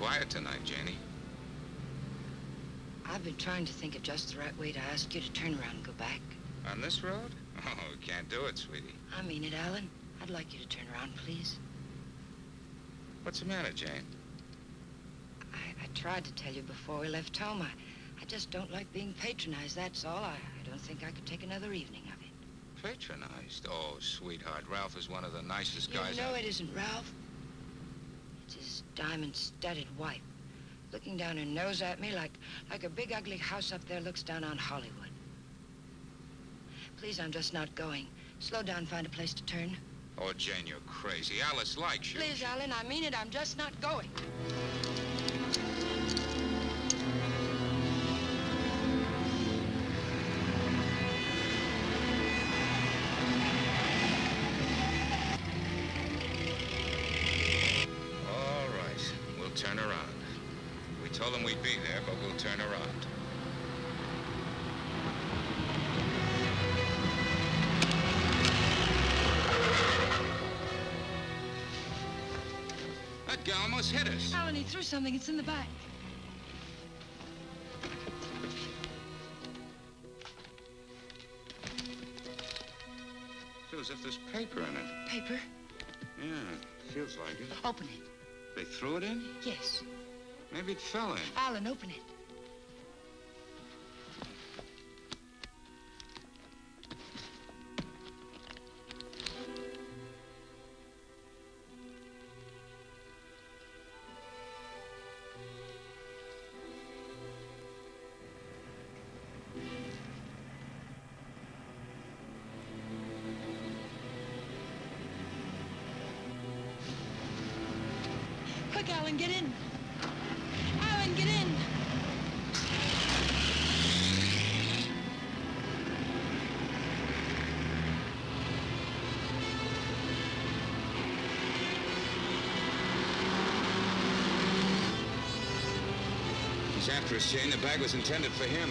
quiet tonight, Janie. I've been trying to think of just the right way to ask you to turn around and go back. On this road? Oh, we can't do it, sweetie. I mean it, Alan. I'd like you to turn around, please. What's the matter, Jane? I tried to tell you before we left home. I just don't like being patronized, that's all. I don't think I could take another evening of it. Patronized? Oh, sweetheart, Ralph is one of the nicest guys. You know it isn't Ralph. It's his diamond-studded wife, looking down her nose at me like a big ugly house up there looks down on Hollywood. Please, I'm just not going. Slow down, find a place to turn. Oh, Jane, you're crazy. Alice likes you. Please, Alan, I mean it. I'm just not going. All right, we'll turn around. We told them we'd be there, but we'll turn around. That guy almost hit us. Alan, he threw something. It's in the back. Feels as if there's paper in it. Paper? Yeah, feels like it. Open it. They threw it in? Yes. Maybe it fell in. Alan, open it. Quick, Alan, get in. Alan, get in. He's after us, Jane. The bag was intended for him.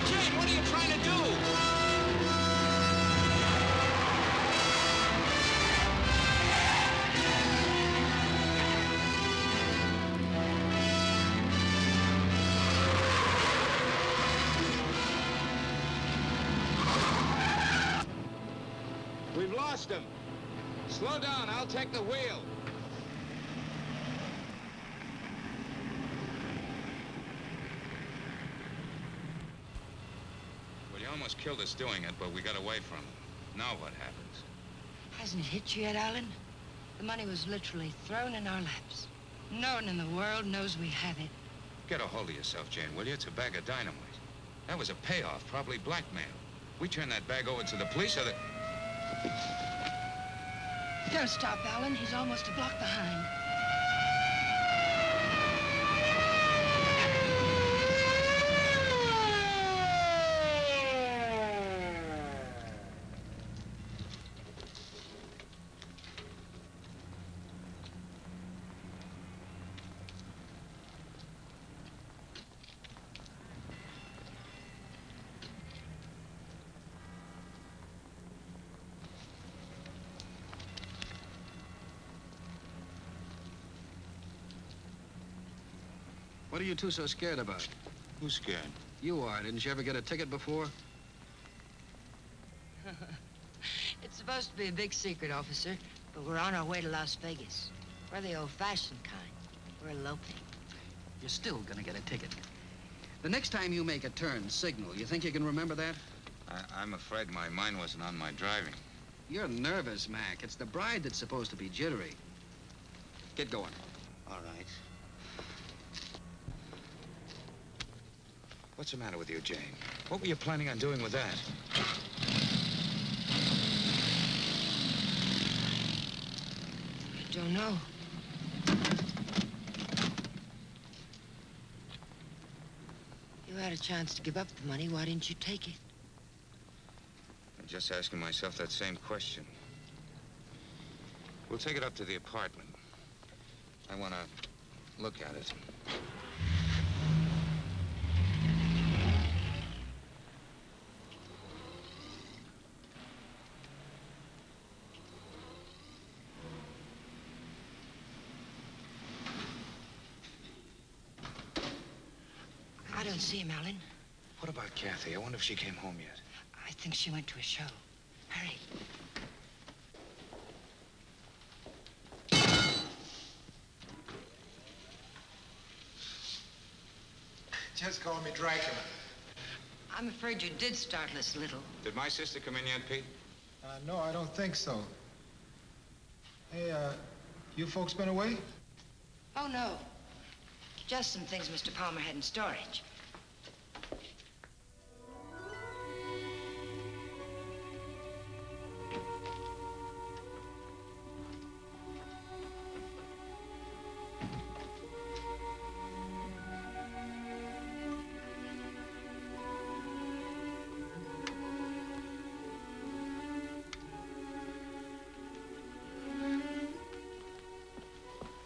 Jane, what are you trying to do? We've lost him. Slow down, I'll take the wheel. Well, you almost killed us doing it, but we got away from him. Now what happens? Hasn't it hit you yet, Alan? The money was literally thrown in our laps. No one in the world knows we have it. Get a hold of yourself, Jane, will you? It's a bag of dynamite. That was a payoff, probably blackmail. We turn that bag over to the police or the... Don't stop, Alan. He's almost a block behind. What are you two so scared about? Who's scared? You are. Didn't you ever get a ticket before? It's supposed to be a big secret, officer, but we're on our way to Las Vegas. We're the old-fashioned kind. We're eloping. You're still gonna get a ticket. The next time you make a turn, signal. You think you can remember that? I'm afraid my mind wasn't on my driving. You're nervous, Mac. It's the bride that's supposed to be jittery. Get going. All right. What's the matter with you, Jane? What were you planning on doing with that? I don't know. You had a chance to give up the money. Why didn't you take it? I'm just asking myself that same question. We'll take it up to the apartment. I want to look at it. and see him, Alan. What about Kathy? I wonder if she came home yet. I think she went to a show. Hurry. Just call me Dracula. I'm afraid you did startle us a little. Did my sister come in yet, Pete? No, I don't think so. Hey, you folks been away? Oh, no. Just some things Mr. Palmer had in storage.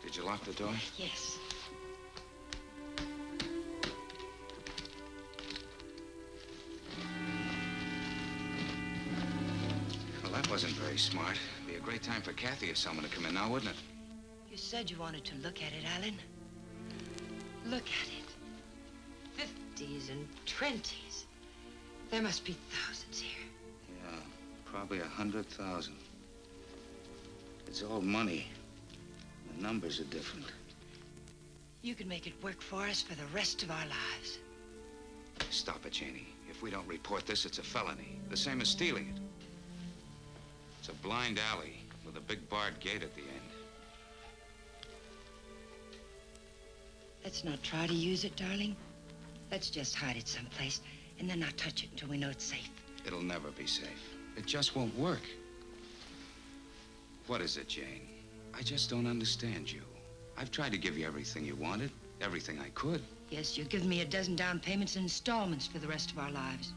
Did you lock the door? Yes. Well, that wasn't very smart. Be a great time for Kathy or someone to come in now, wouldn't it? You said you wanted to look at it, Alan. Look at it. 50s and 20s. There must be thousands here. Yeah, probably 100,000. It's all money. The numbers are different. You can make it work for us for the rest of our lives. Stop it, Janie. If we don't report this, it's a felony. The same as stealing it. It's a blind alley with a big barred gate at the end. Let's not try to use it, darling. Let's just hide it someplace and then not touch it until we know it's safe. It'll never be safe. It just won't work. What is it, Jane? I just don't understand you. I've tried to give you everything you wanted, everything I could. Yes, you've given me a dozen down payments and installments for the rest of our lives.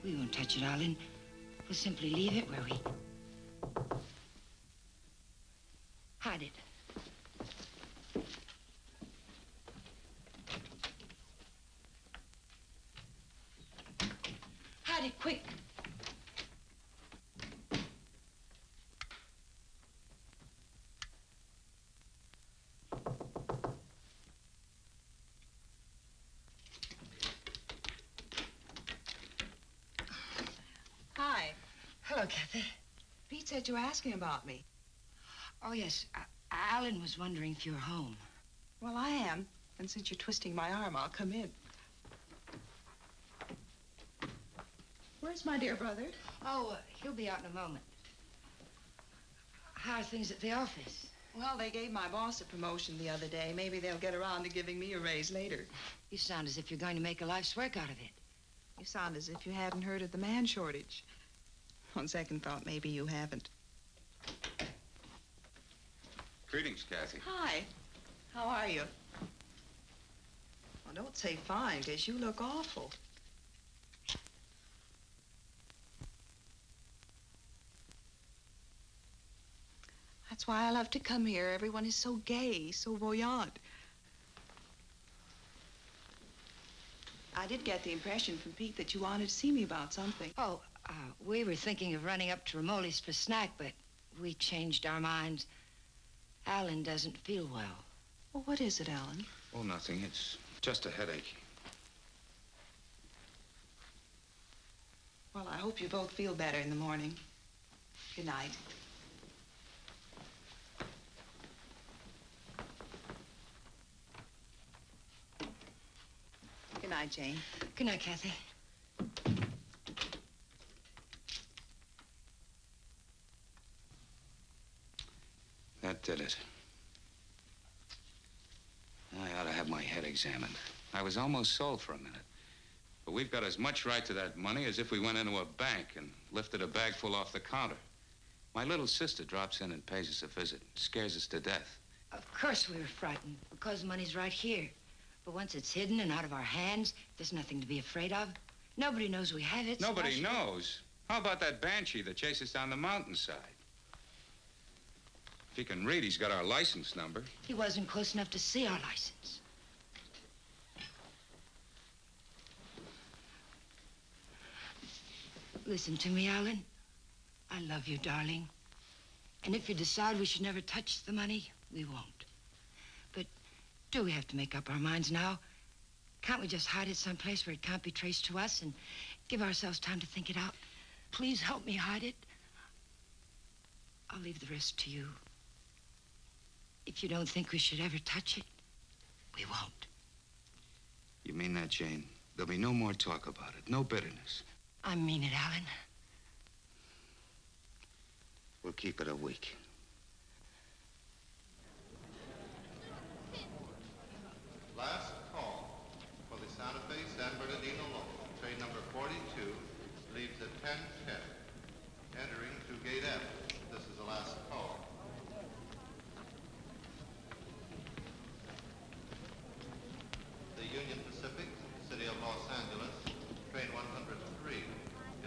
We won't touch it, Alan. We'll simply leave it where we... hide it. Hide it, quick. Hi. Hello, Kathy. Pete said you were asking about me. Oh, yes. Alan was wondering if you were home. Well, I am. And since you're twisting my arm, I'll come in. Where's my dear brother? Oh, he'll be out in a moment. How are things at the office? Well, they gave my boss a promotion the other day. Maybe they'll get around to giving me a raise later. You sound as if you're going to make a life's work out of it. You sound as if you hadn't heard of the man shortage. On second thought, maybe you haven't. Greetings, Kathy. Hi. How are you? Oh, don't say fine, because you look awful. That's why I love to come here. Everyone is so gay, so voyant. I did get the impression from Pete that you wanted to see me about something. Oh, we were thinking of running up to Ramoli's for a snack, but we changed our minds. Alan doesn't feel well. Well, what is it, Alan? Oh, nothing. It's just a headache. Well, I hope you both feel better in the morning. Good night. Good night, Jane. Good night, Kathy. That did it. I ought to have my head examined. I was almost sold for a minute. But we've got as much right to that money as if we went into a bank and lifted a bag full off the counter. My little sister drops in and pays us a visit. Scares us to death. Of course we were frightened, because the money's right here. But once it's hidden and out of our hands, there's nothing to be afraid of. Nobody knows we have it. so why Nobody should- knows. How about that banshee that chased us down the mountainside? If he can read, he's got our license number. He wasn't close enough to see our license. Listen to me, Alan. I love you, darling. And if you decide we should never touch the money, we won't. But do we have to make up our minds now? Can't we just hide it someplace where it can't be traced to us and give ourselves time to think it out? Please help me hide it. I'll leave the rest to you. If you don't think we should ever touch it, we won't. You mean that, Jane? There'll be no more talk about it, no bitterness. I mean it, Alan. We'll keep it a week. Last call for the Santa Fe San Bernardino local. Train number 42 leaves at 10:10, entering through Gate F. This is the last call. The Union Pacific, City of Los Angeles, train 103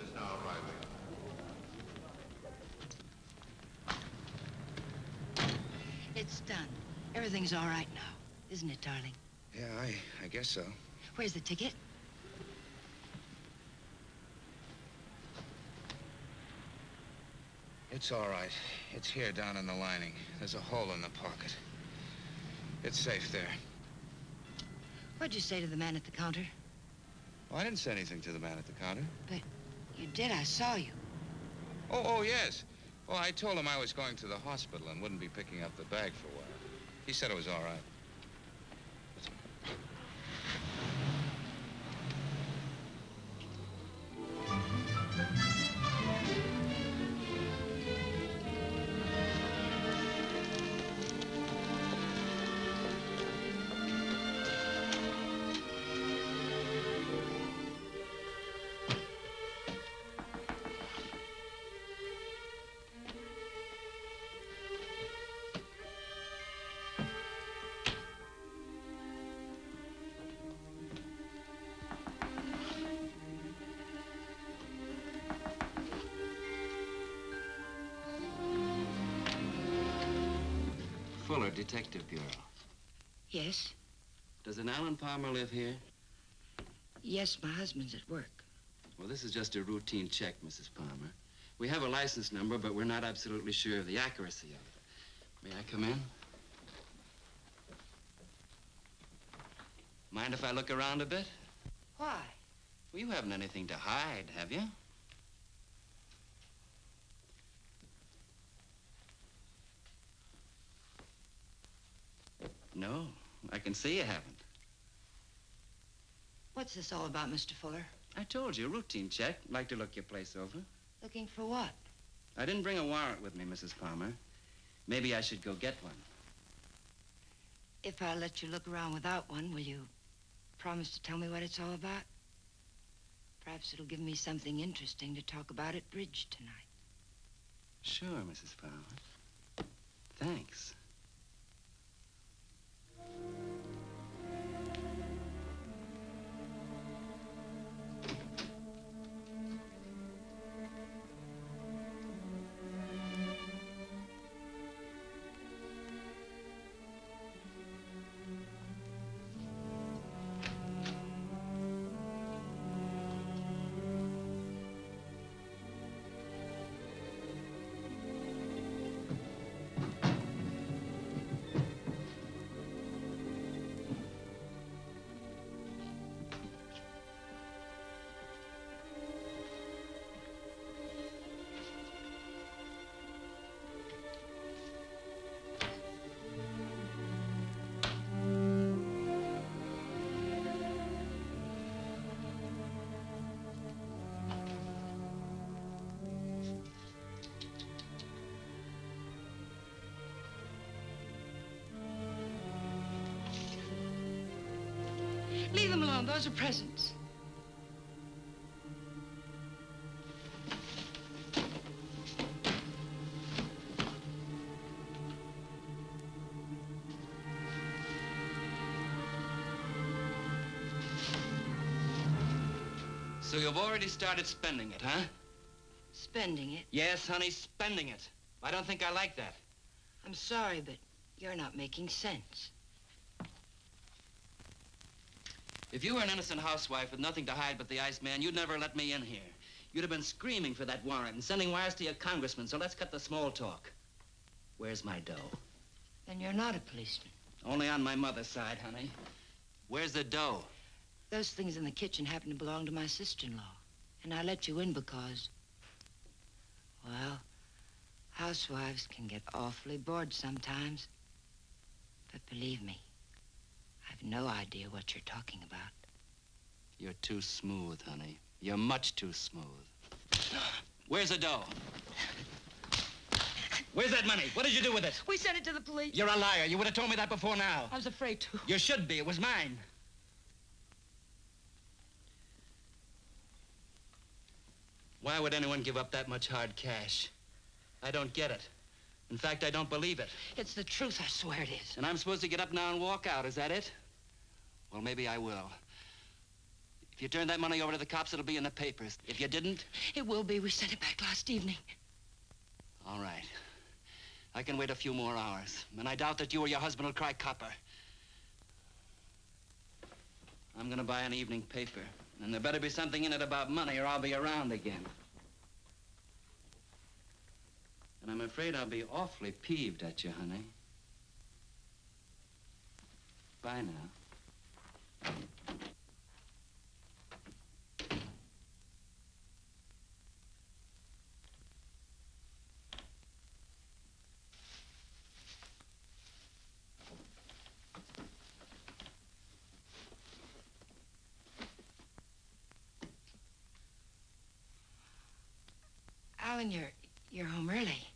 is now arriving. It's done. Everything's all right now, isn't it, darling? Yeah, I guess so. Where's the ticket? It's all right. It's here down in the lining. There's a hole in the pocket. It's safe there. What'd you say to the man at the counter? Well, I didn't say anything to the man at the counter. But you did. I saw you. Oh, yes. Well, I told him I was going to the hospital and wouldn't be picking up the bag for a while. He said it was all right. Fuller, Detective Bureau. Yes? Does an Alan Palmer live here? Yes, my husband's at work. Well, this is just a routine check, Mrs. Palmer. We have a license number, but we're not absolutely sure of the accuracy of it. May I come in? Mind if I look around a bit? Why? Well, you haven't anything to hide, have you? No, I can see you haven't. What's this all about, Mr. Fuller? I told you, routine check. Like to look your place over. Looking for what? I didn't bring a warrant with me, Mrs. Palmer. Maybe I should go get one. If I let you look around without one, will you promise to tell me what it's all about? Perhaps it'll give me something interesting to talk about at bridge tonight. Sure, Mrs. Palmer. Thanks. Leave them alone. Those are presents. So you've already started spending it, huh? Spending it? Yes, honey, spending it. I don't think I like that. I'm sorry, but you're not making sense. If you were an innocent housewife with nothing to hide but the Iceman, you'd never let me in here. You'd have been screaming for that warrant and sending wires to your congressman, so let's cut the small talk. Where's my dough? Then you're not a policeman. Only on my mother's side, honey. Where's the dough? Those things in the kitchen happen to belong to my sister-in-law. And I let you in because, well, housewives can get awfully bored sometimes. But believe me, I've no idea what you're talking about. You're too smooth, honey. You're much too smooth. Where's the dough? Where's that money? What did you do with it? We sent it to the police. You're a liar. You would have told me that before now. I was afraid to. You should be. It was mine. Why would anyone give up that much hard cash? I don't get it. In fact, I don't believe it. It's the truth, I swear it is. And I'm supposed to get up now and walk out, is that it? Well, maybe I will. If you turn that money over to the cops, it'll be in the papers. If you didn't... It will be. We sent it back last evening. All right. I can wait a few more hours. And I doubt that you or your husband will cry copper. I'm gonna buy an evening paper. And there better be something in it about money or I'll be around again. And I'm afraid I'll be awfully peeved at you, honey. Bye now. Alan, you're home early.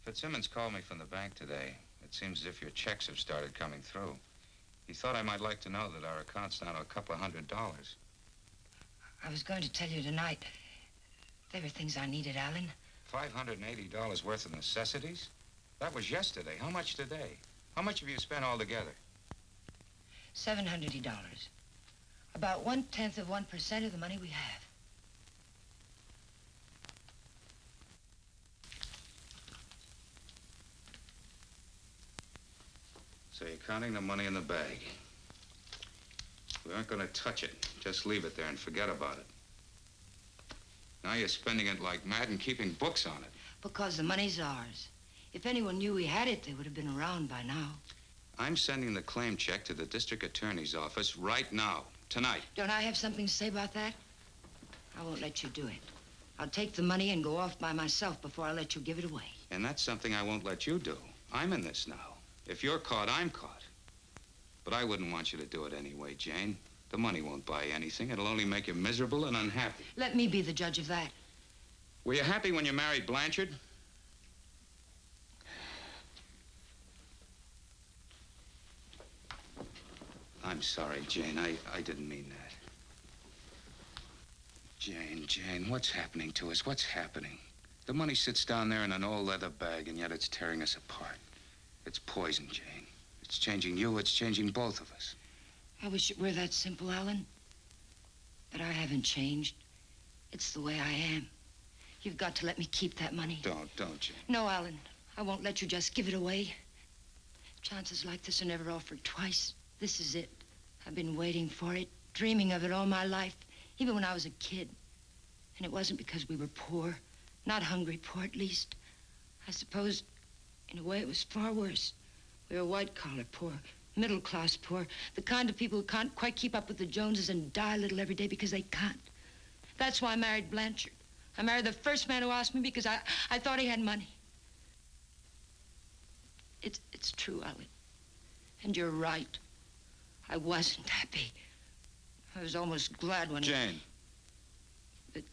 Fitzsimmons called me from the bank today. It seems as if your checks have started coming through. He thought I might like to know that our account's down to $200. I was going to tell you tonight. There were things I needed, Alan. $580 worth of necessities? That was yesterday. How much today? How much have you spent altogether? $780. About 1/10 of 1% of the money we have. So you're counting the money in the bag. We aren't going to touch it. Just leave it there and forget about it. Now you're spending it like mad and keeping books on it. Because the money's ours. If anyone knew we had it, they would have been around by now. I'm sending the claim check to the district attorney's office right now, tonight. Don't I have something to say about that? I won't let you do it. I'll take the money and go off by myself before I let you give it away. And that's something I won't let you do. I'm in this now. If you're caught, I'm caught. But I wouldn't want you to do it anyway, Jane. The money won't buy anything. It'll only make you miserable and unhappy. Let me be the judge of that. Were you happy when you married Blanchard? I'm sorry, Jane. I didn't mean that. Jane, what's happening to us? What's happening? The money sits down there in an old leather bag, and yet it's tearing us apart. It's poison, Jane. It's changing you. It's changing both of us. I wish it were that simple, Alan. But I haven't changed. It's the way I am. You've got to let me keep that money. Don't, Jane. No, Alan. I won't let you just give it away. Chances like this are never offered twice. This is it. I've been waiting for it, dreaming of it all my life, even when I was a kid. And it wasn't because we were poor. Not hungry poor, at least. I suppose, in a way, it was far worse. We were white-collar poor, middle-class poor, the kind of people who can't quite keep up with the Joneses and die a little every day because they can't. That's why I married Blanchard. I married the first man who asked me because I thought he had money. It's true, Alan. And you're right. I wasn't happy. I was almost glad when Jane. But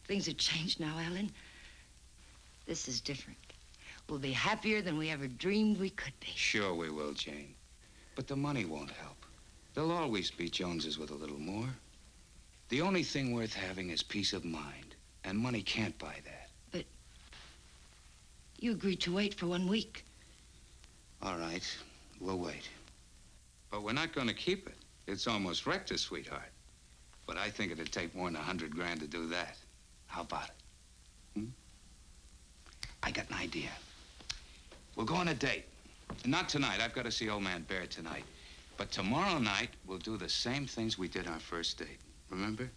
things have changed now, Alan. This is different. We'll be happier than we ever dreamed we could be. Sure we will, Jane. But the money won't help. There'll always be Joneses with a little more. The only thing worth having is peace of mind. And money can't buy that. But you agreed to wait for 1 week. All right, we'll wait. But we're not going to keep it. It's almost wrecked us, sweetheart. But I think it'd take more than 100 grand to do that. How about it? I got an idea. We'll go on a date. Not tonight. I've got to see old man Bear tonight. But tomorrow night, we'll do the same things we did our first date. Remember?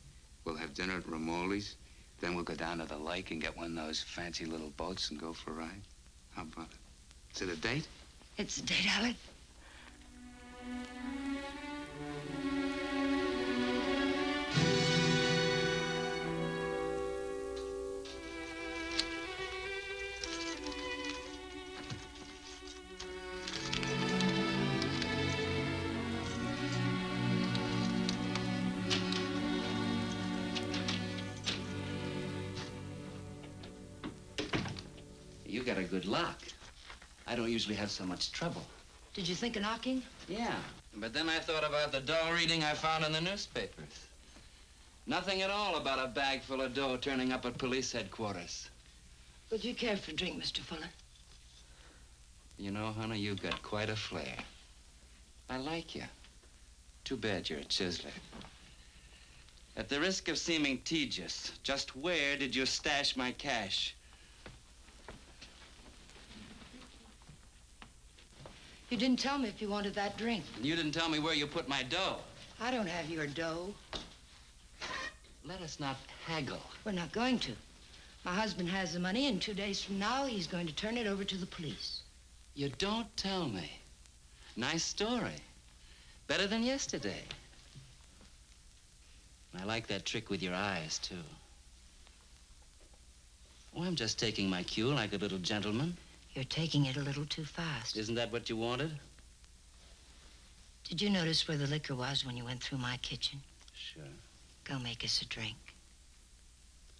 We'll have dinner at Romoli's. Then we'll go down to the lake and get one of those fancy little boats and go for a ride. How about it? Is it a date? It's a date, Alec. You got a good lock. I don't usually have so much trouble. Did you think of knocking? Yeah, but then I thought about the dough reading I found in the newspapers. Nothing at all about a bag full of dough turning up at police headquarters. Would you care for a drink, Mr. Fuller? You know, honey, you've got quite a flair. I like you. Too bad you're a chiseler. At the risk of seeming tedious, just where did you stash my cash? You didn't tell me if you wanted that drink. And you didn't tell me where you put my dough. I don't have your dough. Let us not haggle. We're not going to. My husband has the money, and 2 days from now, he's going to turn it over to the police. You don't tell me. Nice story. Better than yesterday. I like that trick with your eyes, too. Oh, I'm just taking my cue like a little gentleman. You're taking it a little too fast. Isn't that what you wanted? Did you notice where the liquor was when you went through my kitchen? Sure. Go make us a drink.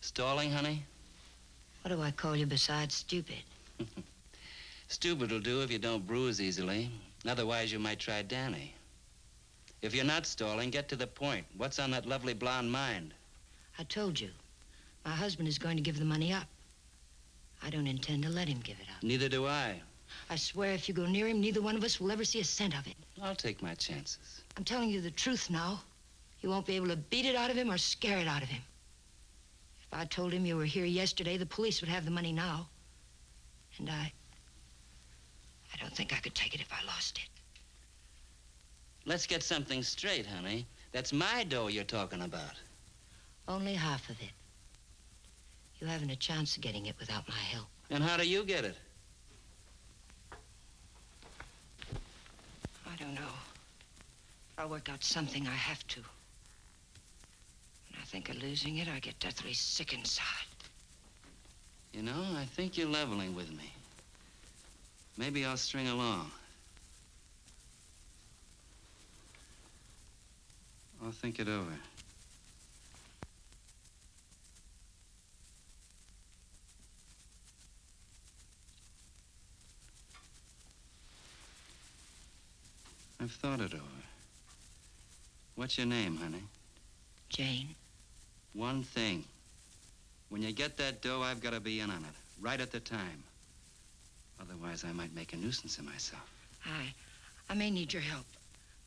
Stalling, honey? What do I call you besides stupid? Stupid will do if you don't bruise easily. Otherwise, you might try Danny. If you're not stalling, get to the point. What's on that lovely blonde mind? I told you. My husband is going to give the money up. I don't intend to let him give it up. Neither do I. I swear if you go near him, neither one of us will ever see a cent of it. I'll take my chances. I'm telling you the truth now. You won't be able to beat it out of him or scare it out of him. If I told him you were here yesterday, the police would have the money now. And I don't think I could take it if I lost it. Let's get something straight, honey. That's my dough you're talking about. Only half of it. You haven't a chance of getting it without my help. And how do you get it? I don't know. I'll work out something. I have to. When I think of losing it, I get deathly sick inside. You know, I think you're leveling with me. Maybe I'll string along. I'll think it over. I've thought it over. What's your name, honey? Jane. One thing. When you get that dough, I've got to be in on it, right at the time. Otherwise, I might make a nuisance of myself. I may need your help.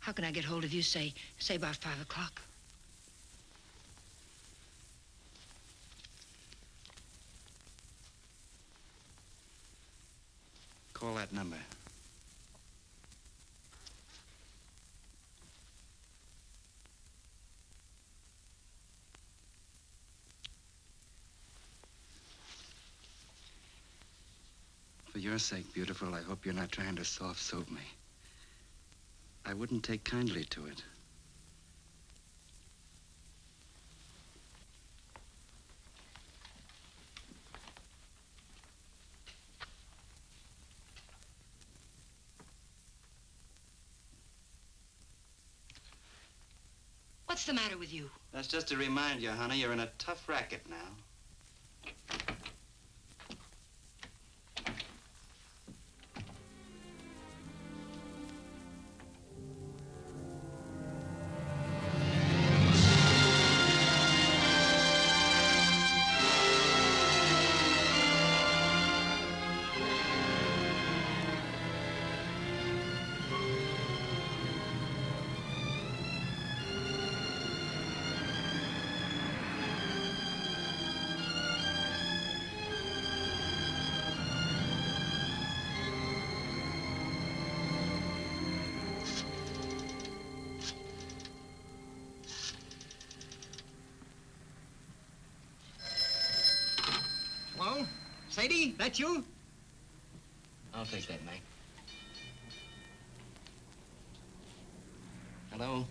How can I get hold of you, say about 5 o'clock? Call that number. For your sake, beautiful, I hope you're not trying to soft soap me. I wouldn't take kindly to it. What's the matter with you? That's just to remind you, honey, you're in a tough racket now. Sadie, that you? I'll take that, Mac. Hello?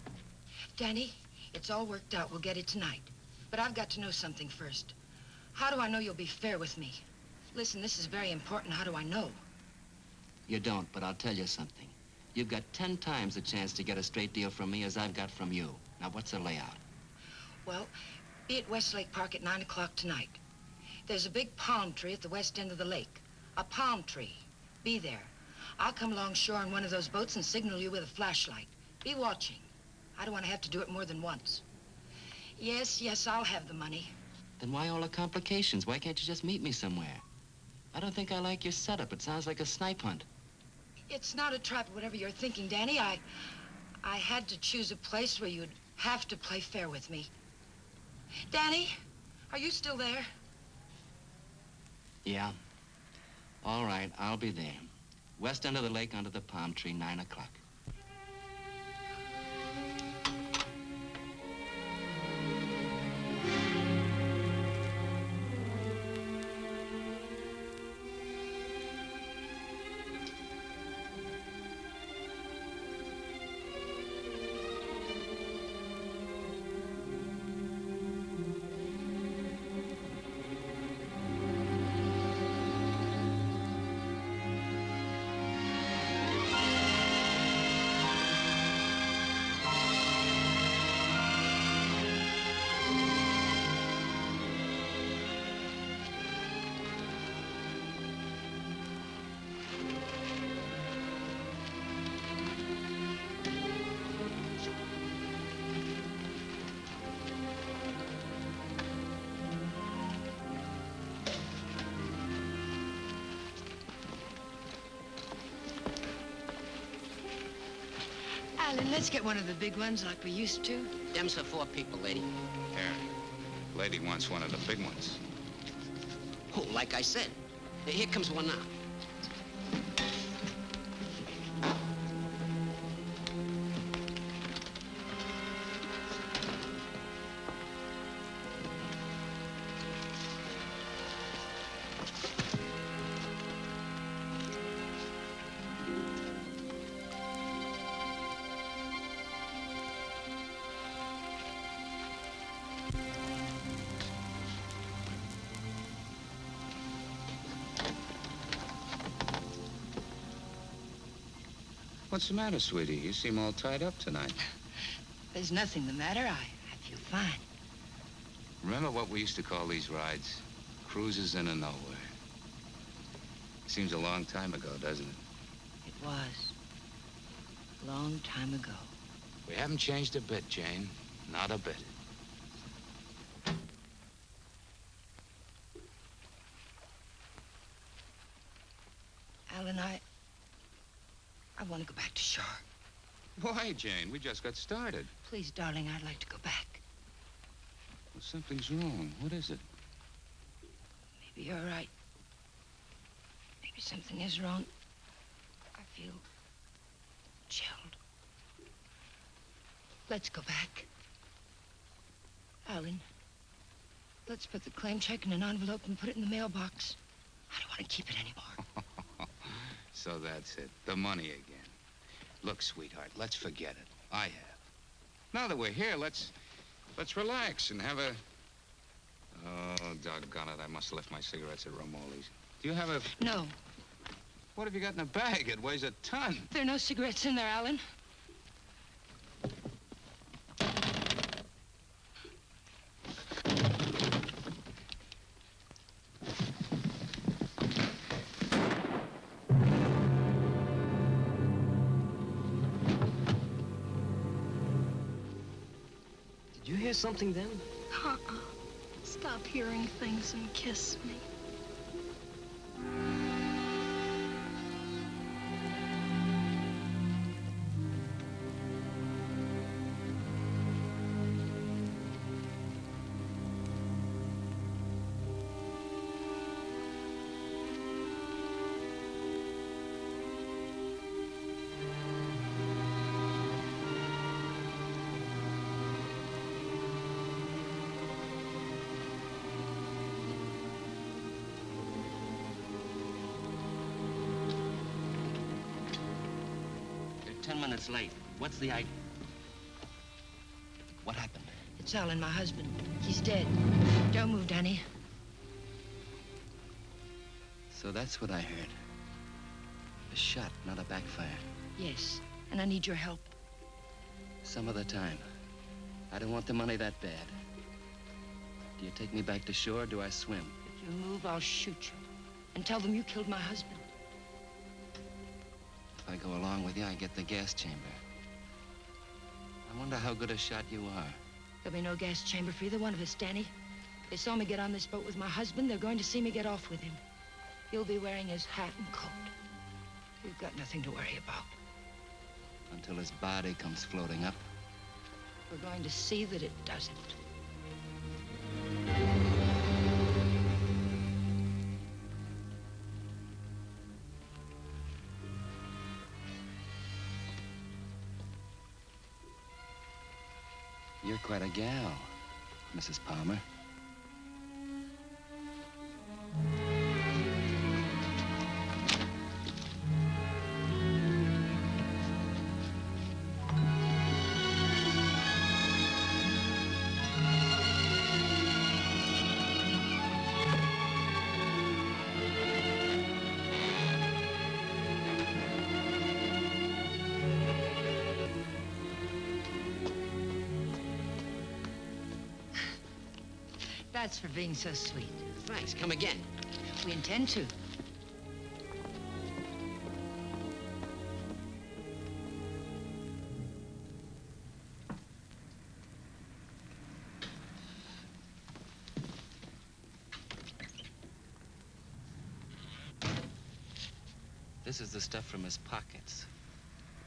Danny, it's all worked out. We'll get it tonight. But I've got to know something first. How do I know you'll be fair with me? Listen, this is very important. How do I know? You don't, but I'll tell you something. You've got 10 times the chance to get a straight deal from me as I've got from you. Now, what's the layout? Well, be at Westlake Park at 9 o'clock tonight. There's a big palm tree at the west end of the lake. A palm tree. Be there. I'll come along shore in one of those boats and signal you with a flashlight. Be watching. I don't want to have to do it more than once. Yes, I'll have the money. Then why all the complications? Why can't you just meet me somewhere? I don't think I like your setup. It sounds like a snipe hunt. It's not a trap, whatever you're thinking, Danny. I had to choose a place where you'd have to play fair with me. Danny, are you still there? Yeah. All right, I'll be there. West end of the lake under the palm tree, 9 o'clock. Alan, let's get one of the big ones like we used to. Them's for 4 people, lady. Here. Lady wants one of the big ones. Oh, like I said. Here comes one now. What's the matter, sweetie? You seem all tied up tonight. There's nothing the matter. I feel fine. Remember what we used to call these rides? Cruises into nowhere. Seems a long time ago, doesn't it? It was. A long time ago. We haven't changed a bit, Jane. Not a bit. Alan, I want to go back to shore. Why, Jane? We just got started. Please, darling, I'd like to go back. Well, something's wrong. What is it? Maybe you're right. Maybe something is wrong. I feel chilled. Let's go back. Alan, let's put the claim check in an envelope and put it in the mailbox. I don't want to keep it anymore. So that's it. The money again. Look, sweetheart, let's forget it. I have. Now that we're here, let's relax and have a... Oh, doggone it. I must have left my cigarettes at Romoli's. Do you have a... No, What have you got in the bag? It weighs a ton. there are no cigarettes in there, Alan. Did you hear something then? Stop hearing things and kiss me. 10 minutes late. What's the idea? What happened? It's Alan, my husband. He's dead. Don't move, Danny. So that's what I heard. A shot, not a backfire. Yes, and I need your help. Some other time. I don't want the money that bad. Do you take me back to shore or do I swim? If you move, I'll shoot you. And tell them you killed my husband. If I go along with you, I get the gas chamber. I wonder how good a shot you are. There'll be no gas chamber for either one of us, Danny. They saw me get on this boat with my husband. They're going to see me get off with him. He'll be wearing his hat and coat. You've got nothing to worry about. Until his body comes floating up. We're going to see that it doesn't. You're quite a gal, Mrs. Palmer. That's for being so sweet. Thanks. Come again. We intend to. This is the stuff from his pockets.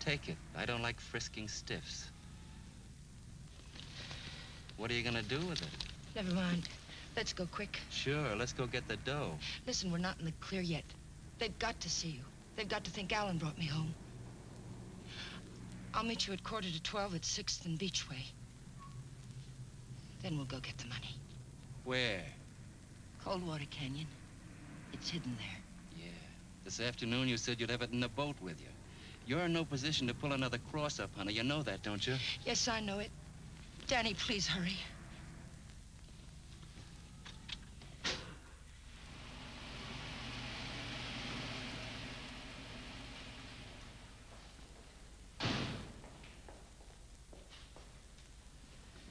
Take it. I don't like frisking stiffs. What are you gonna do with it? Never mind. Let's go quick. Sure, let's go get the dough. Listen, we're not in the clear yet. They've got to see you. They've got to think Alan brought me home. I'll meet you at 11:45 at 6th and Beachway. Then we'll go get the money. Where? Coldwater Canyon. It's hidden there. Yeah. This afternoon you said you'd have it in the boat with you. You're in no position to pull another cross-up, honey. You know that, don't you? Yes, I know it. Danny, please hurry.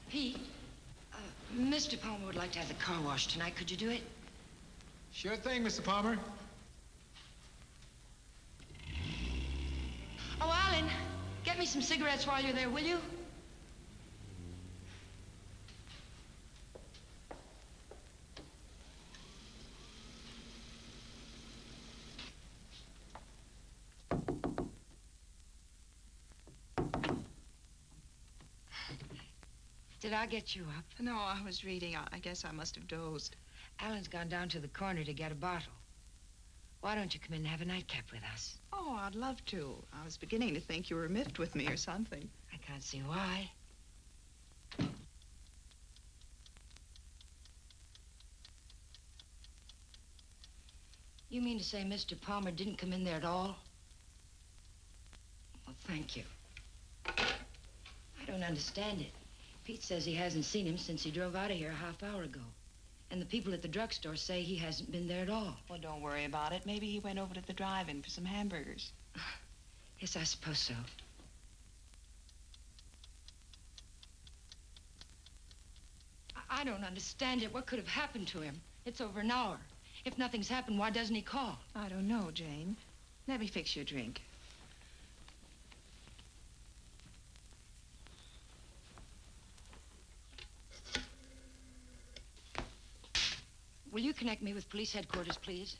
Pete, Mr. Palmer would like to have the car washed tonight. Could you do it? Sure thing, Mr. Palmer. Oh, Alan, get me some cigarettes while you're there, will you? Did I get you up? No, I was reading. I guess I must have dozed. Alan's gone down to the corner to get a bottle. Why don't you come in and have a nightcap with us? Oh, I'd love to. I was beginning to think you were miffed with me or something. I can't see why. You mean to say Mr. Palmer didn't come in there at all? Well, thank you. I don't understand it. Pete says he hasn't seen him since he drove out of here a half hour ago. And the people at the drugstore say he hasn't been there at all. Well, don't worry about it. Maybe he went over to the drive-in for some hamburgers. Yes, I suppose so. I don't understand it. What could have happened to him? It's over an hour. If nothing's happened, why doesn't he call? I don't know, Jane. Let me fix you a drink. Will you connect me with police headquarters, please?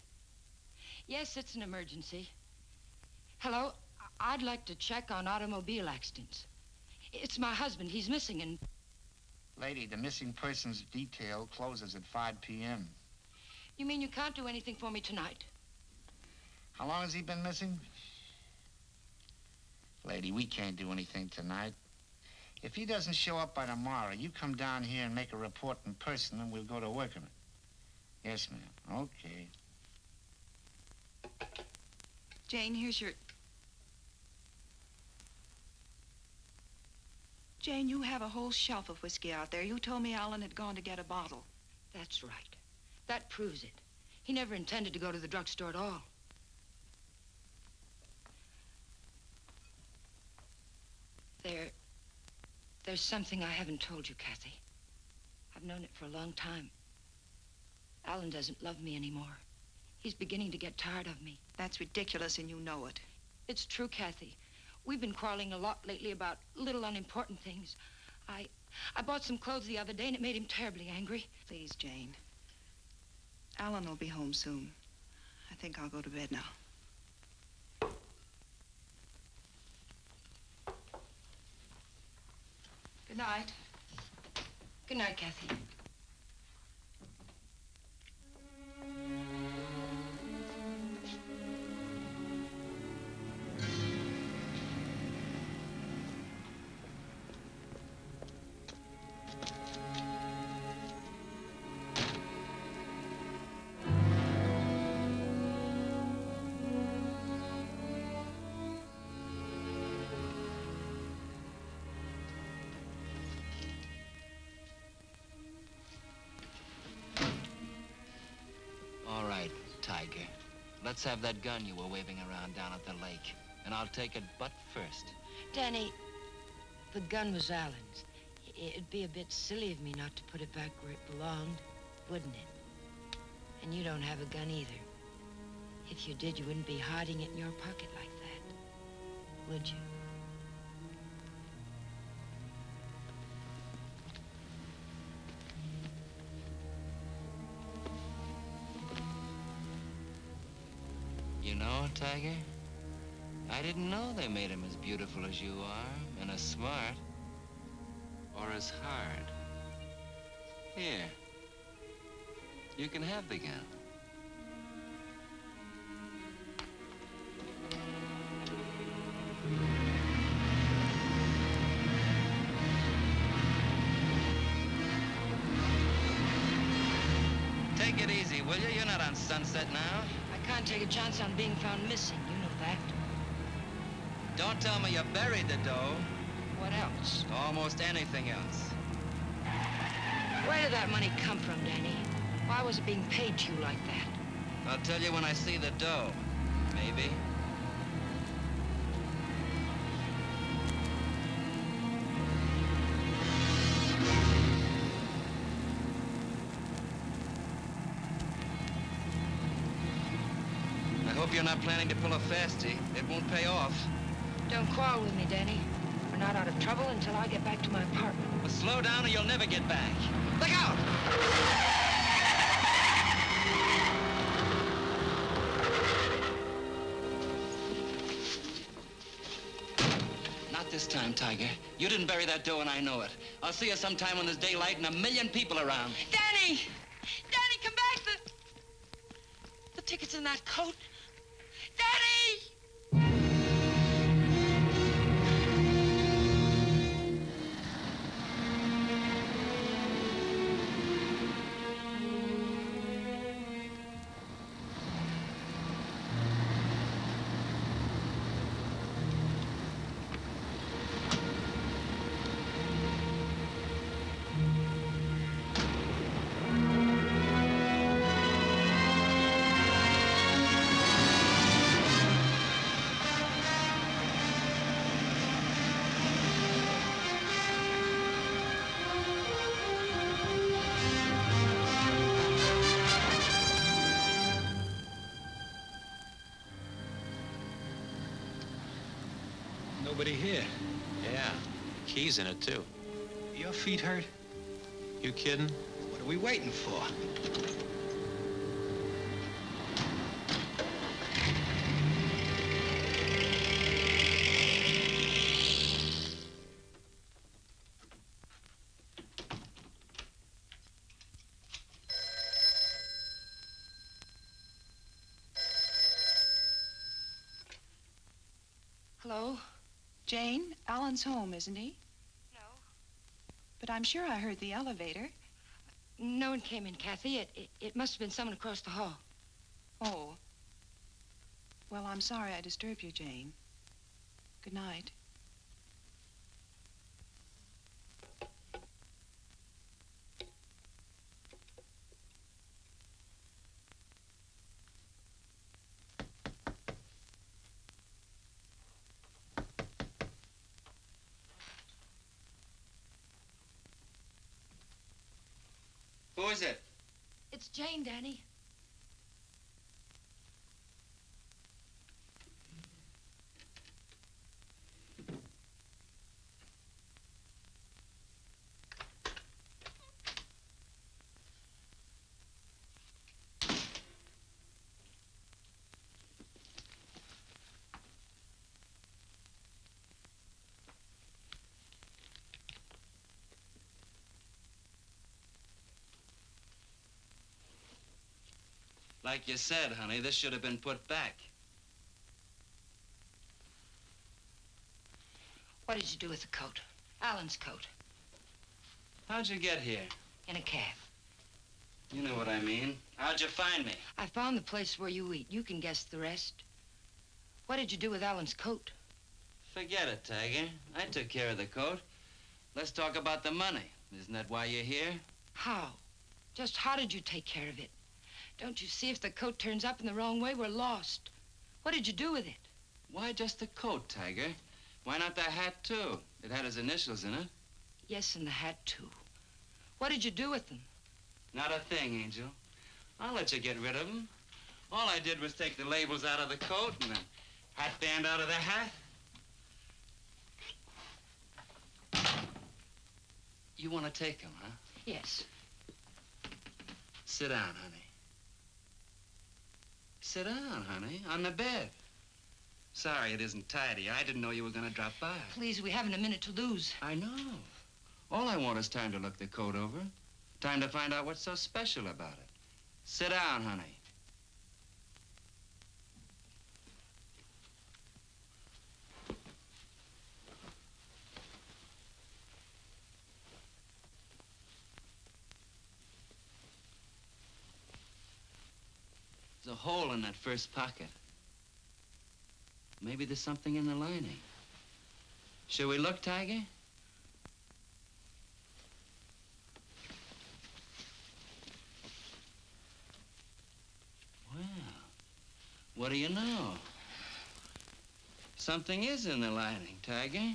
Yes, it's an emergency. Hello? I'd like to check on automobile accidents. It's my husband. He's missing and... Lady, the missing persons detail closes at 5 p.m. You mean you can't do anything for me tonight? How long has he been missing? Lady, we can't do anything tonight. If he doesn't show up by tomorrow, you come down here and make a report in person, and we'll go to work on it. Yes, ma'am. Okay. Jane, here's your... Jane, you have a whole shelf of whiskey out there. You told me Alan had gone to get a bottle. That's right. That proves it. He never intended to go to the drugstore at all. There's something I haven't told you, Kathy. I've known it for a long time. Alan doesn't love me anymore. He's beginning to get tired of me. That's ridiculous, and you know it. It's true, Kathy. We've been quarreling a lot lately about little unimportant things. I bought some clothes the other day, and it made him terribly angry. Please, Jane. Alan will be home soon. I think I'll go to bed now. Good night. Good night, Kathy. Tiger, let's have that gun you were waving around down at the lake, and I'll take it butt first. Danny, the gun was Alan's. It'd be a bit silly of me not to put it back where it belonged, wouldn't it? And you don't have a gun either. If you did, you wouldn't be hiding it in your pocket like that, would you? You know, Tiger, I didn't know they made him as beautiful as you are, and as smart, or as hard. Here, you can have the gun. Take it easy, will you? You're not on Sunset now. I can't take a chance on being found missing. You know that. Don't tell me you buried the dough. What else? Almost anything else. Where did that money come from, Danny? Why was it being paid to you like that? I'll tell you when I see the dough. Maybe. I hope you're not planning to pull a fastie. It won't pay off. Don't quarrel with me, Danny. We're not out of trouble until I get back to my apartment. But slow down or you'll never get back. Look out! Not this time, Tiger. You didn't bury that dough and I know it. I'll see you sometime when there's daylight and a million people around. Danny! Danny, come back! The ticket's in that coat. Danny! Nobody here. Yeah, keys in it, too. Your feet hurt? You kidding? What are we waiting for? Hello? Jane, Alan's home, isn't he? No. But I'm sure I heard the elevator. No one came in, Kathy. It must have been someone across the hall. Oh. Well, I'm sorry I disturbed you, Jane. Good night. Who is it? It's Jane, Danny. Like you said, honey, this should have been put back. What did you do with the coat? Alan's coat. How'd you get here? In a cab. You know what I mean. How'd you find me? I found the place where you eat. You can guess the rest. What did you do with Alan's coat? Forget it, Tiger. I took care of the coat. Let's talk about the money. Isn't that why you're here? How? Just how did you take care of it? Don't you see if the coat turns up in the wrong way, we're lost. What did you do with it? Why just the coat, Tiger? Why not the hat, too? It had his initials in it. Yes, and the hat, too. What did you do with them? Not a thing, Angel. I'll let you get rid of them. All I did was take the labels out of the coat and the hat band out of the hat. You want to take them, huh? Yes. Sit down, honey. Sit down, honey, on the bed. Sorry it isn't tidy. I didn't know you were going to drop by. Please, we haven't a minute to lose. I know. All I want is time to look the coat over. Time to find out what's so special about it. Sit down, honey. There's a hole in that first pocket. Maybe there's something in the lining. Shall we look, Tiger? Well, what do you know? Something is in the lining, Tiger.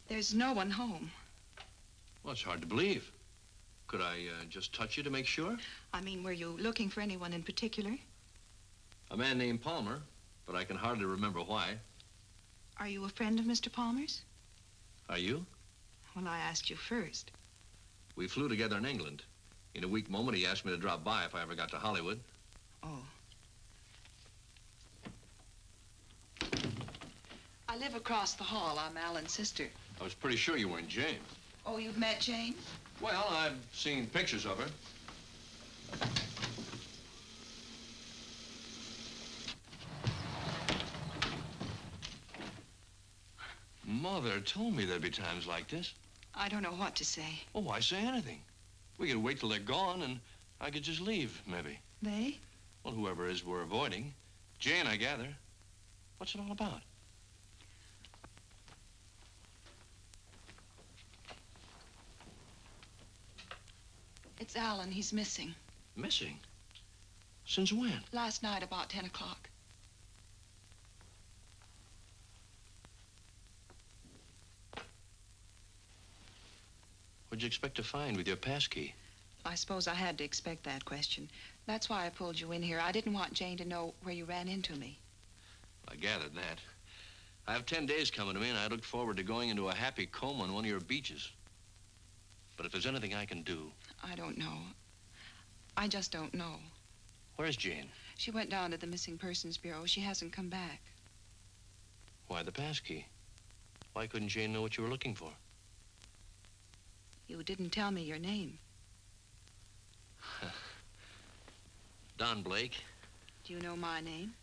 There's no one home. Well, it's hard to believe. Could I just touch you to make sure? I mean, were you looking for anyone in particular? A man named Palmer, but I can hardly remember why. Are you a friend of Mr. Palmer's? Are you? Well, I asked you first. We flew together in England. In a weak moment, he asked me to drop by if I ever got to Hollywood. Oh. I live across the hall. I'm Alan's sister. I was pretty sure you weren't Jane. Oh, you've met Jane? Well, I've seen pictures of her. Mother told me there'd be times like this. I don't know what to say. Oh, why say anything? We could wait till they're gone, and I could just leave, maybe. They? Well, whoever it is we're avoiding. Jane, I gather. What's it all about? It's Alan. He's missing. Missing? Since when? Last night about 10 o'clock. What'd you expect to find with your passkey? I suppose I had to expect that question. That's why I pulled you in here. I didn't want Jane to know where you ran into me. I gathered that. I have 10 days coming to me, and I looked forward to going into a happy coma on one of your beaches. But if there's anything I can do... I don't know. I just don't know. Where's Jane? She went down to the Missing Persons Bureau. She hasn't come back. Why the passkey? Why couldn't Jane know what you were looking for? You didn't tell me your name. Don Blake. Do you know my name?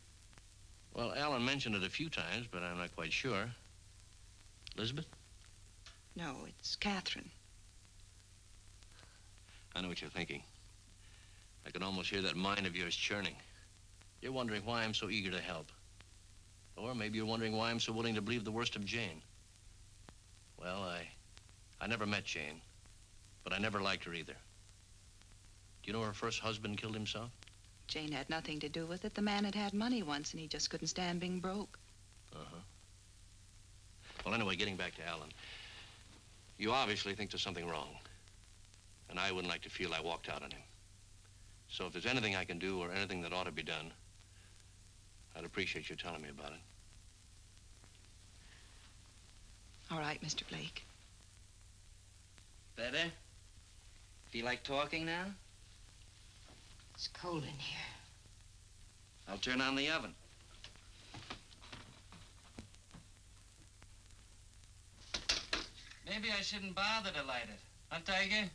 Well, Alan mentioned it a few times, but I'm not quite sure. Elizabeth? No, it's Catherine. I know what you're thinking. I can almost hear that mind of yours churning. You're wondering why I'm so eager to help. Or maybe you're wondering why I'm so willing to believe the worst of Jane. Well, I never met Jane, but I never liked her either. Do you know her first husband killed himself? Jane had nothing to do with it. The man had money once, and he just couldn't stand being broke. Uh-huh. Well, anyway, getting back to Alan. You obviously think there's something wrong. And I wouldn't like to feel I walked out on him. So if there's anything I can do or anything that ought to be done, I'd appreciate you telling me about it. All right, Mr. Blake. Better? Feel like talking now? It's cold in here. I'll turn on the oven. Maybe I shouldn't bother to light it. Huh, Tiger?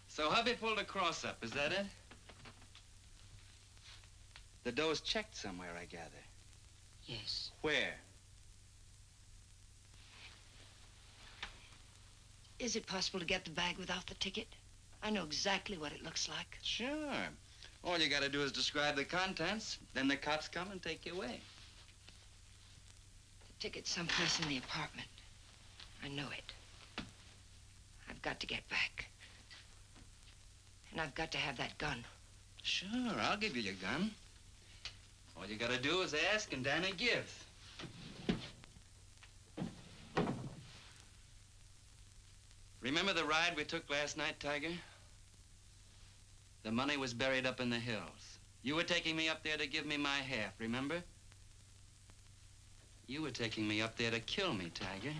So hubby pulled a cross-up, is that it? The dough's checked somewhere, I gather. Yes. Where? Is it possible to get the bag without the ticket? I know exactly what it looks like. Sure. All you gotta do is describe the contents, then the cops come and take you away. The ticket's someplace in the apartment. I know it. I've got to get back. And I've got to have that gun. Sure, I'll give you your gun. All you gotta do is ask and Danny gives. Remember the ride we took last night, Tiger? The money was buried up in the hills. You were taking me up there to give me my half, remember? You were taking me up there to kill me, Tiger.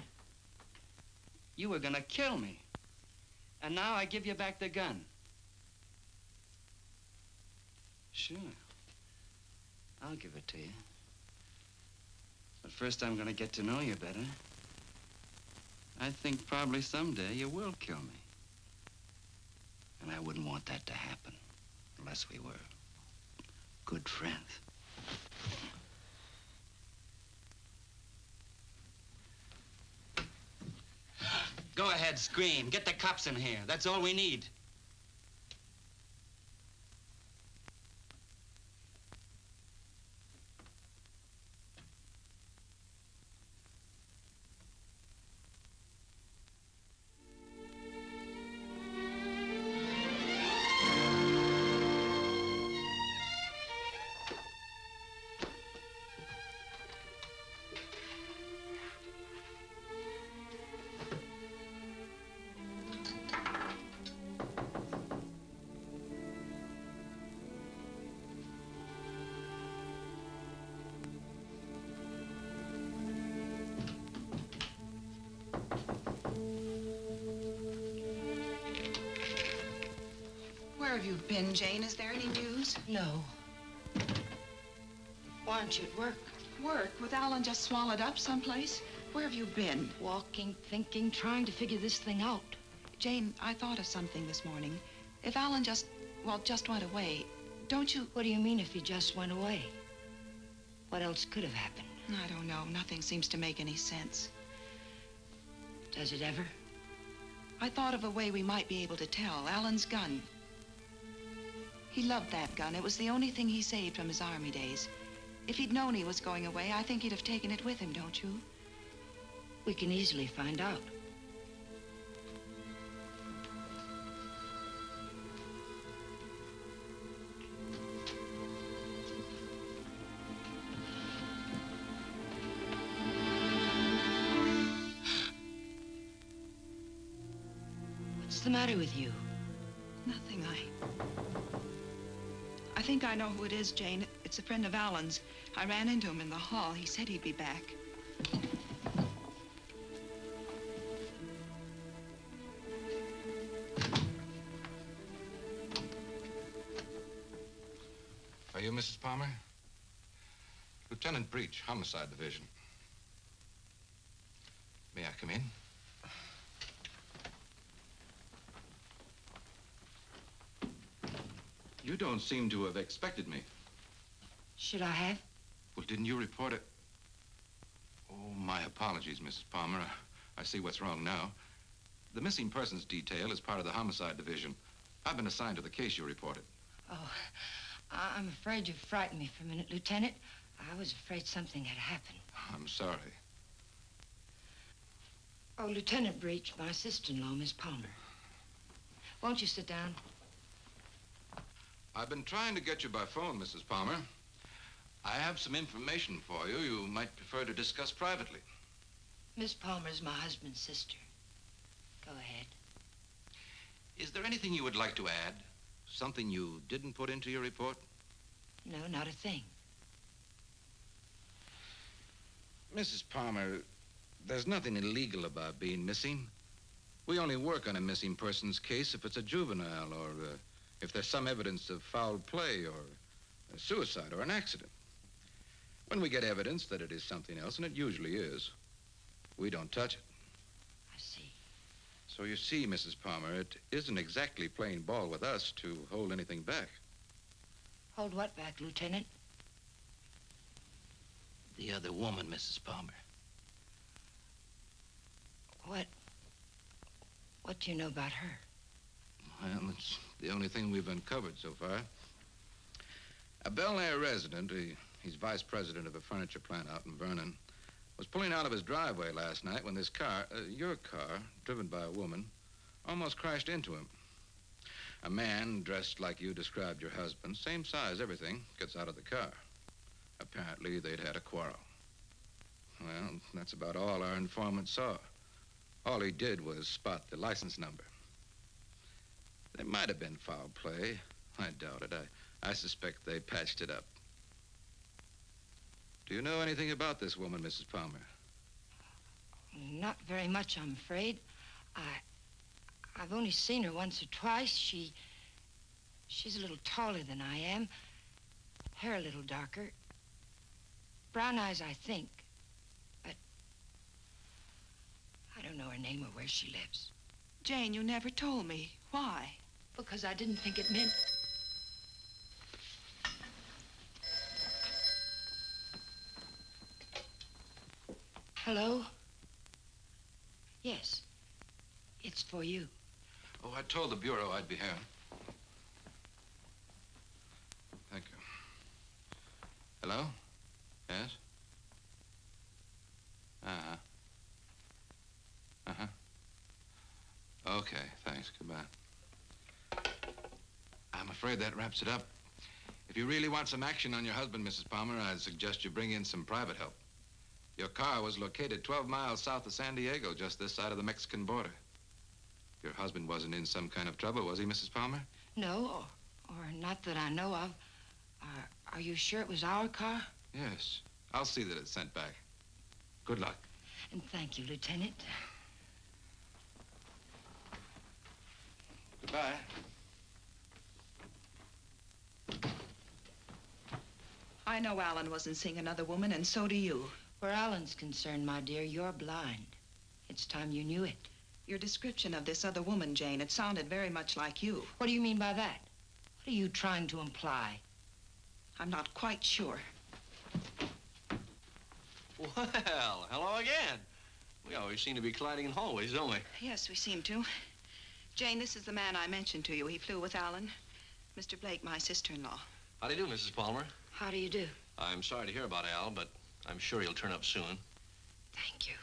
You were gonna kill me. And now I give you back the gun. Sure. I'll give it to you. But first I'm gonna get to know you better. I think probably someday you will kill me. And I wouldn't want that to happen unless we were good friends. Go ahead, scream. Get the cops in here. That's all we need. Where have you been, Jane? Is there any news? No. Why aren't you at work? Work? With Alan just swallowed up someplace? Where have you been? Walking, thinking, trying to figure this thing out. Jane, I thought of something this morning. If Alan just went away, don't you... What do you mean if he just went away? What else could have happened? I don't know. Nothing seems to make any sense. Does it ever? I thought of a way we might be able to tell. Alan's gun. He loved that gun. It was the only thing he saved from his army days. If he'd known he was going away, I think he'd have taken it with him, don't you? We can easily find out. the matter with you? Nothing. I think I know who it is, Jane. It's a friend of Alan's. I ran into him in the hall. He said he'd be back. Are you Mrs. Palmer? Lieutenant Breach, Homicide Division. May I come in? You don't seem to have expected me. Should I have? Well, didn't you report it? Oh, my apologies, Mrs. Palmer. I see what's wrong now. The missing persons detail is part of the Homicide Division. I've been assigned to the case you reported. Oh, I'm afraid you frightened me for a minute, Lieutenant. I was afraid something had happened. I'm sorry. Oh, Lieutenant Breach, my sister-in-law, Miss Palmer. Won't you sit down? I've been trying to get you by phone, Mrs. Palmer. I have some information for you you might prefer to discuss privately. Miss Palmer's my husband's sister. Go ahead. Is there anything you would like to add? Something you didn't put into your report? No, not a thing. Mrs. Palmer, there's nothing illegal about being missing. We only work on a missing persons case if it's a juvenile or if there's some evidence of foul play or a suicide or an accident. When we get evidence that it is something else, and it usually is, we don't touch it. I see. So you see, Mrs. Palmer, it isn't exactly playing ball with us to hold anything back. Hold what back, Lieutenant? The other woman, Mrs. Palmer. What do you know about her? Well, it's the only thing we've uncovered so far. A Bel Air resident, he's vice president of a furniture plant out in Vernon, was pulling out of his driveway last night when this car, your car, driven by a woman, almost crashed into him. A man dressed like you described your husband, same size, everything, gets out of the car. Apparently, they'd had a quarrel. Well, that's about all our informant saw. All he did was spot the license number. There might have been foul play. I doubt it. I suspect they patched it up. Do you know anything about this woman, Mrs. Palmer? Not very much, I'm afraid. I've only seen her once or twice. She's a little taller than I am. Hair a little darker. Brown eyes, I think. But I don't know her name or where she lives. Jane, you never told me. Why? Because I didn't think it meant... Hello? Yes. It's for you. Oh, I told the Bureau I'd be here. Thank you. Hello? Yes? Uh-huh. Uh-huh. Okay, thanks. Goodbye. I'm afraid that wraps it up. If you really want some action on your husband, Mrs. Palmer, I'd suggest you bring in some private help. Your car was located 12 miles south of San Diego, just this side of the Mexican border. Your husband wasn't in some kind of trouble, was he, Mrs. Palmer? No, or not that I know of. Are you sure it was our car? Yes. I'll see that it's sent back. Good luck. And thank you, Lieutenant. Goodbye. I know Alan wasn't seeing another woman, and so do you. Where Alan's concerned, my dear, you're blind. It's time you knew it. Your description of this other woman, Jane, it sounded very much like you. What do you mean by that? What are you trying to imply? I'm not quite sure. Well, hello again. We always seem to be colliding in hallways, don't we? Yes, we seem to. Jane, this is the man I mentioned to you. He flew with Alan. Mr. Blake, my sister-in-law. How do you do, Mrs. Palmer? How do you do? I'm sorry to hear about Al, but I'm sure he'll turn up soon. Thank you.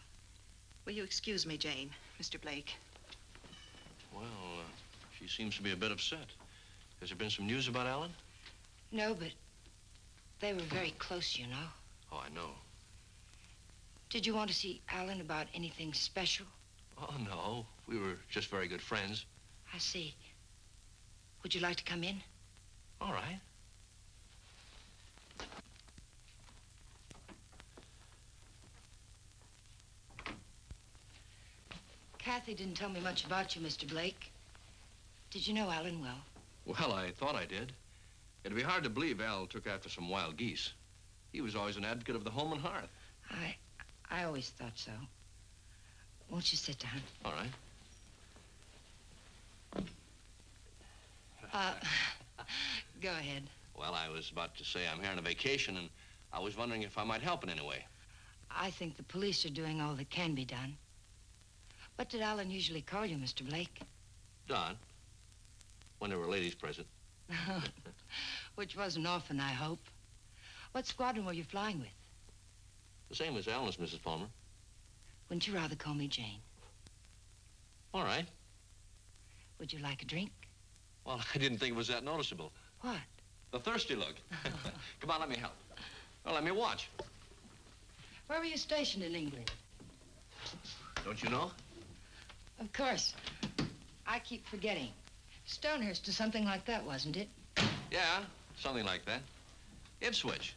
Will you excuse me, Jane, Mr. Blake? Well, she seems to be a bit upset. Has there been some news about Alan? No, but they were very close, you know. Oh, I know. Did you want to see Alan about anything special? Oh, no. We were just very good friends. I see. Would you like to come in? All right. Kathy didn't tell me much about you, Mr. Blake. Did you know Alan well? Well, I thought I did. It'd be hard to believe Al took after some wild geese. He was always an advocate of the home and hearth. I always thought so. Won't you sit down? All right. Go ahead. Well, I was about to say I'm here on a vacation, and I was wondering if I might help in any way. I think the police are doing all that can be done. What did Alan usually call you, Mr. Blake? Don, when there were ladies present. Which wasn't often, I hope. What squadron were you flying with? The same as Alan's, Mrs. Palmer. Wouldn't you rather call me Jane? All right. Would you like a drink? Well, I didn't think it was that noticeable. What? The thirsty look. Come on, let me help. Well, let me watch. Where were you stationed in England? Don't you know? Of course. I keep forgetting. Stonehurst or something like that, wasn't it? Yeah, something like that. Ipswich.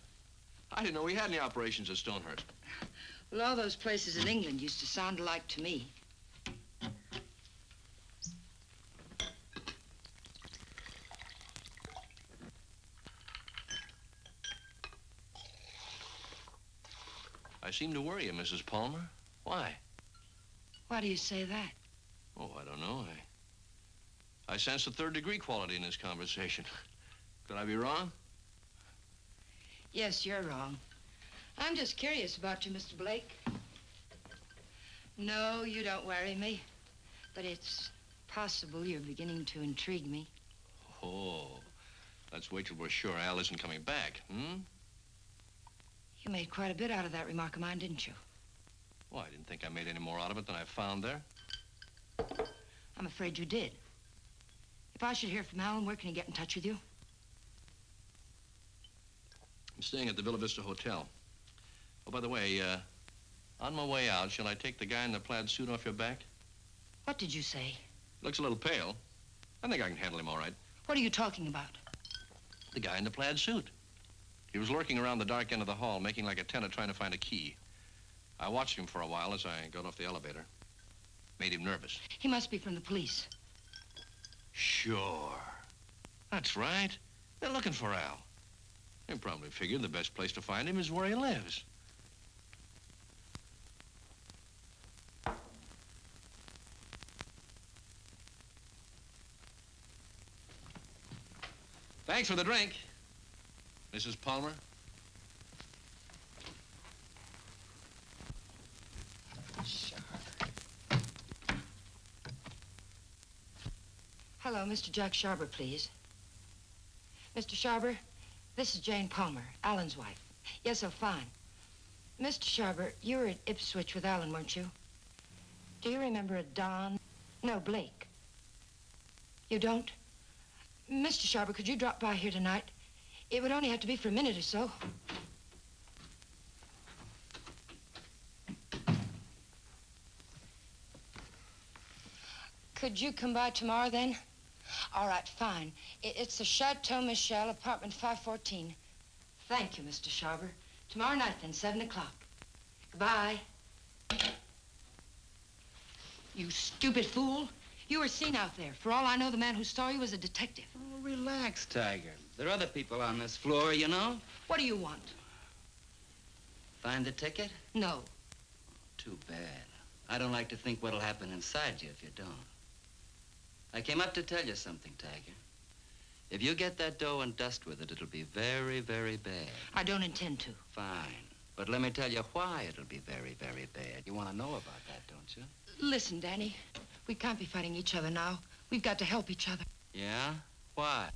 I didn't know we had any operations at Stonehurst. Well, all those places in England used to sound alike to me. I seem to worry you, Mrs. Palmer. Why? Why do you say that? Oh, I don't know. I sense a third-degree quality in this conversation. Could I be wrong? Yes, you're wrong. I'm just curious about you, Mr. Blake. No, you don't worry me. But it's possible you're beginning to intrigue me. Oh, let's wait till we're sure Al isn't coming back, hmm? You made quite a bit out of that remark of mine, didn't you? Well, I didn't think I made any more out of it than I found there. I'm afraid you did. If I should hear from Alan, where can he get in touch with you? I'm staying at the Villa Vista Hotel. Oh, by the way, on my way out, shall I take the guy in the plaid suit off your back? What did you say? Looks a little pale. I think I can handle him all right. What are you talking about? The guy in the plaid suit. He was lurking around the dark end of the hall, making like a tenant trying to find a key. I watched him for a while as I got off the elevator. Made him nervous. He must be from the police. Sure. That's right. They're looking for Al. They probably figured the best place to find him is where he lives. Thanks for the drink, Mrs. Palmer. Hello, Mr. Jack Sharber, please. Mr. Sharber, this is Jane Palmer, Alan's wife. Yes, oh, fine. Mr. Sharber, you were at Ipswich with Alan, weren't you? Do you remember a Don? No, Blake. You don't? Mr. Sharber, could you drop by here tonight? It would only have to be for a minute or so. Could you come by tomorrow, then? All right, fine. It's the Chateau Michel, apartment 514. Thank you, Mr. Sharber. Tomorrow night, then, 7 o'clock. Goodbye. You stupid fool. You were seen out there. For all I know, the man who saw you was a detective. Oh, relax, Tiger. There are other people on this floor, you know. What do you want? Find the ticket? No. Too bad. I don't like to think what'll happen inside you if you don't. I came up to tell you something, Tiger. If you get that dough and dust with it, it'll be very, very bad. I don't intend to. Fine. But let me tell you why it'll be very, very bad. You want to know about that, don't you? Listen, Danny. We can't be fighting each other now. We've got to help each other. Yeah? Why?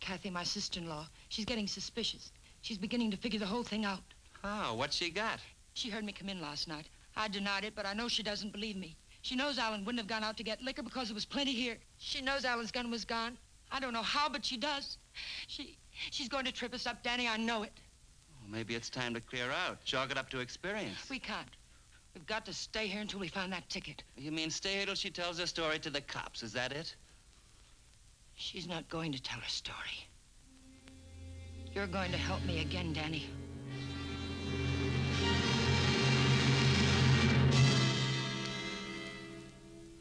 Kathy, my sister-in-law, she's getting suspicious. She's beginning to figure the whole thing out. Oh, what's she got? She heard me come in last night. I denied it, but I know she doesn't believe me. She knows Alan wouldn't have gone out to get liquor because there was plenty here. She knows Alan's gun was gone. I don't know how, but she does. She's going to trip us up, Danny. I know it. Well, maybe it's time to clear out. Chalk it up to experience. We can't. We've got to stay here until we find that ticket. You mean stay here till she tells her story to the cops, is that it? She's not going to tell her story. You're going to help me again, Danny.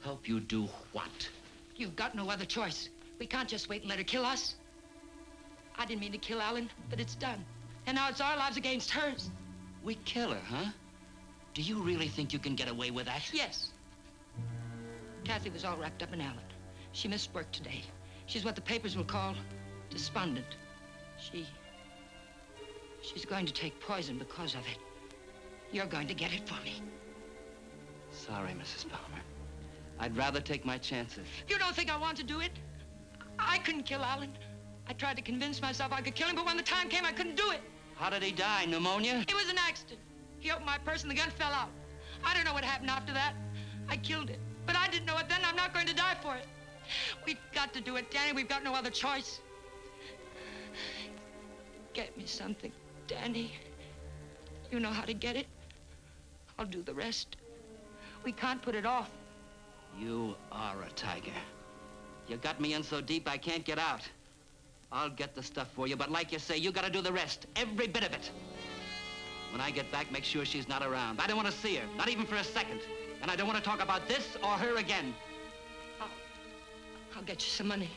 Help you do what? You've got no other choice. We can't just wait and let her kill us. I didn't mean to kill Alan, but it's done. And now it's our lives against hers. We kill her, huh? Do you really think you can get away with that? Yes. Kathy was all wrapped up in Alan. She missed work today. She's what the papers will call despondent. She's going to take poison because of it. You're going to get it for me. Sorry, Mrs. Palmer. I'd rather take my chances. You don't think I want to do it? I couldn't kill Alan. I tried to convince myself I could kill him, but when the time came, I couldn't do it. How did he die? Pneumonia? It was an accident. He opened my purse and the gun fell out. I don't know what happened after that. I killed it. But I didn't know it then. I'm not going to die for it. We've got to do it, Danny. We've got no other choice. Get me something, Danny. You know how to get it. I'll do the rest. We can't put it off. You are a tiger. You got me in so deep I can't get out. I'll get the stuff for you, but like you say, you gotta do the rest. Every bit of it. When I get back, make sure she's not around. I don't want to see her, not even for a second. And I don't want to talk about this or her again. I'll get you some money.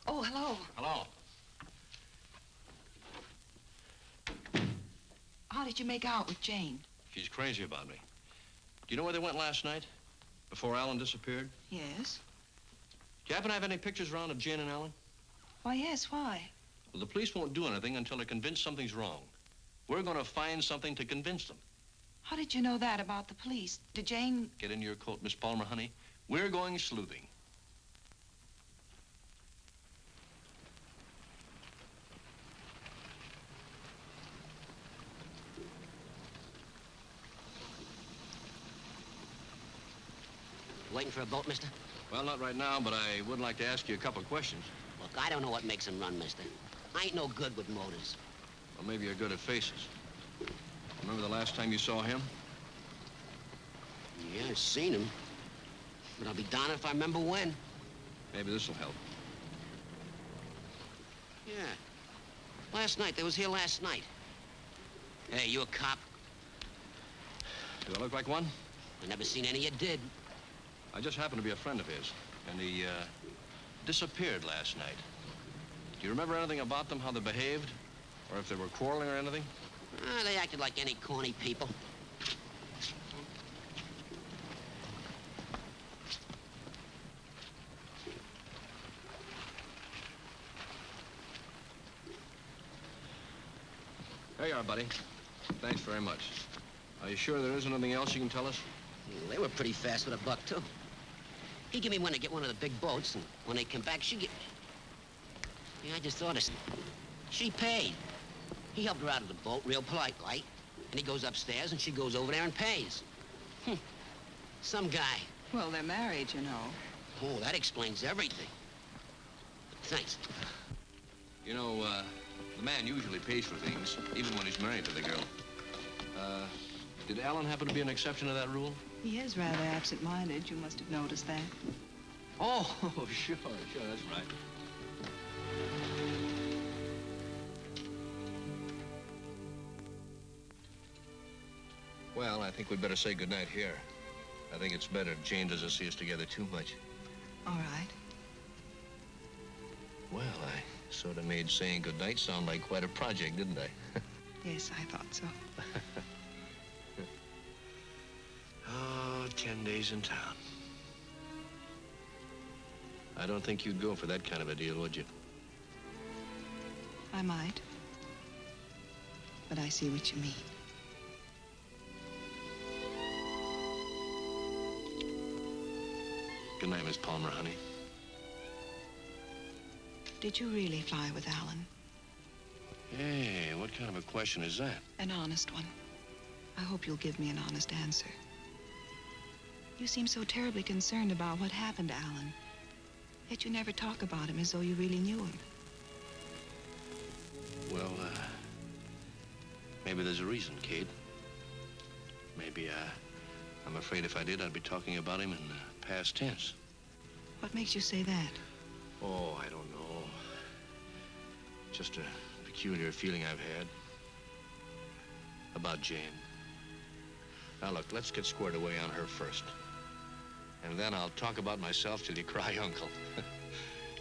Oh, hello. Hello. How did you make out with Jane? She's crazy about me. Do you know where they went last night? Before Alan disappeared? Yes. Do you happen to have any pictures around of Jane and Alan? Why, yes, why? Well, the police won't do anything until they're convinced something's wrong. We're going to find something to convince them. How did you know that about the police? Did Jane... Get in your coat, Miss Palmer, honey. We're going sleuthing. Waiting for a boat, mister? Well, not right now, but I would like to ask you a couple of questions. Look, I don't know what makes him run, mister. I ain't no good with motors. Well, maybe you're good at faces. Remember the last time you saw him? Yeah, I've seen him. But I'll be darned if I remember when. Maybe this will help. Yeah. Last night. They was here last night. Hey, you a cop? Do I look like one? I never seen any you did. I just happened to be a friend of his, and he disappeared last night. Do you remember anything about them, how they behaved? Or if they were quarreling or anything? They acted like any corny people. There you are, buddy. Thanks very much. Are you sure there isn't anything else you can tell us? Well, they were pretty fast with a buck, too. He gave me one to get one of the big boats, and when they come back, she get... Yeah, I just thought of... She paid. He helped her out of the boat, real polite-like, and he goes upstairs, and she goes over there and pays. Some guy. Well, they're married, you know. Oh, that explains everything. Thanks. You know, the man usually pays for things, even when he's married to the girl. Did Alan happen to be an exception to that rule? He is rather absent-minded. You must have noticed that. Oh, sure, that's right. Well, I think we'd better say goodnight here. I think it's better if Jane doesn't see us together too much. All right. Well, I sort of made saying goodnight sound like quite a project, didn't I? Yes, I thought so. Oh, 10 days in town. I don't think you'd go for that kind of a deal, would you? I might. But I see what you mean. Good night, Miss Palmer, honey. Did you really fly with Alan? Hey, what kind of a question is that? An honest one. I hope you'll give me an honest answer. You seem so terribly concerned about what happened to Alan. Yet you never talk about him as though you really knew him. Well, maybe there's a reason, Kate. Maybe, I'm afraid if I did, I'd be talking about him in past tense. What makes you say that? Oh, I don't know. Just a peculiar feeling I've had about Jane. Now, look, let's get squared away on her first. And then I'll talk about myself till you cry uncle.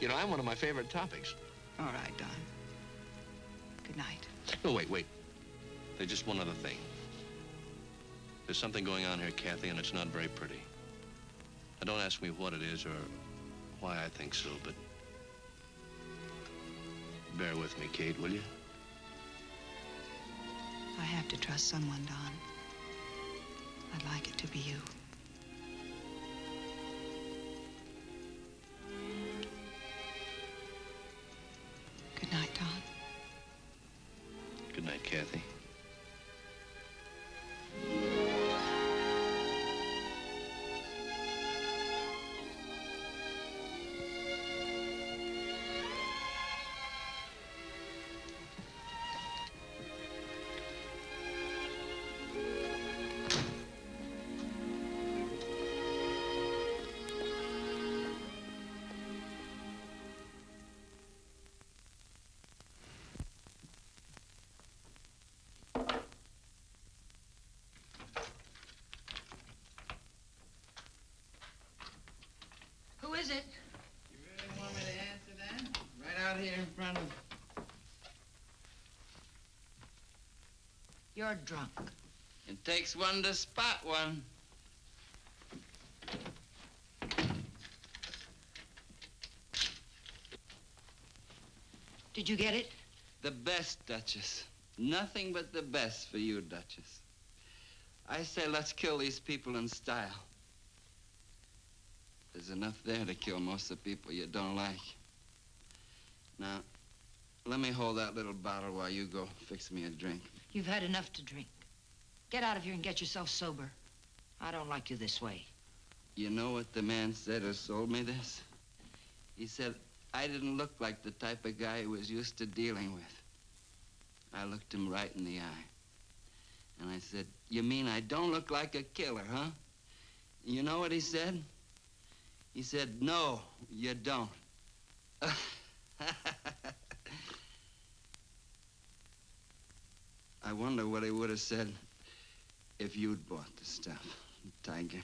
You know, I'm one of my favorite topics. All right, Don. Good night. Oh, wait. There's just one other thing. There's something going on here, Kathy, and it's not very pretty. Now, don't ask me what it is or why I think so, but bear with me, Kate, will you? I have to trust someone, Don. I'd like it to be you. Good night, Don. Good night, Kathy. Who is it? You really want me to answer that? Right out here in front of... You're drunk. It takes one to spot one. Did you get it? The best, Duchess. Nothing but the best for you, Duchess. I say let's kill these people in style. There's enough there to kill most of the people you don't like. Now, let me hold that little bottle while you go fix me a drink. You've had enough to drink. Get out of here and get yourself sober. I don't like you this way. You know what the man said who sold me this? He said I didn't look like the type of guy he was used to dealing with. I looked him right in the eye. And I said, you mean I don't look like a killer, huh? You know what he said? He said, no, you don't. I wonder what he would have said if you'd bought the stuff, Tiger.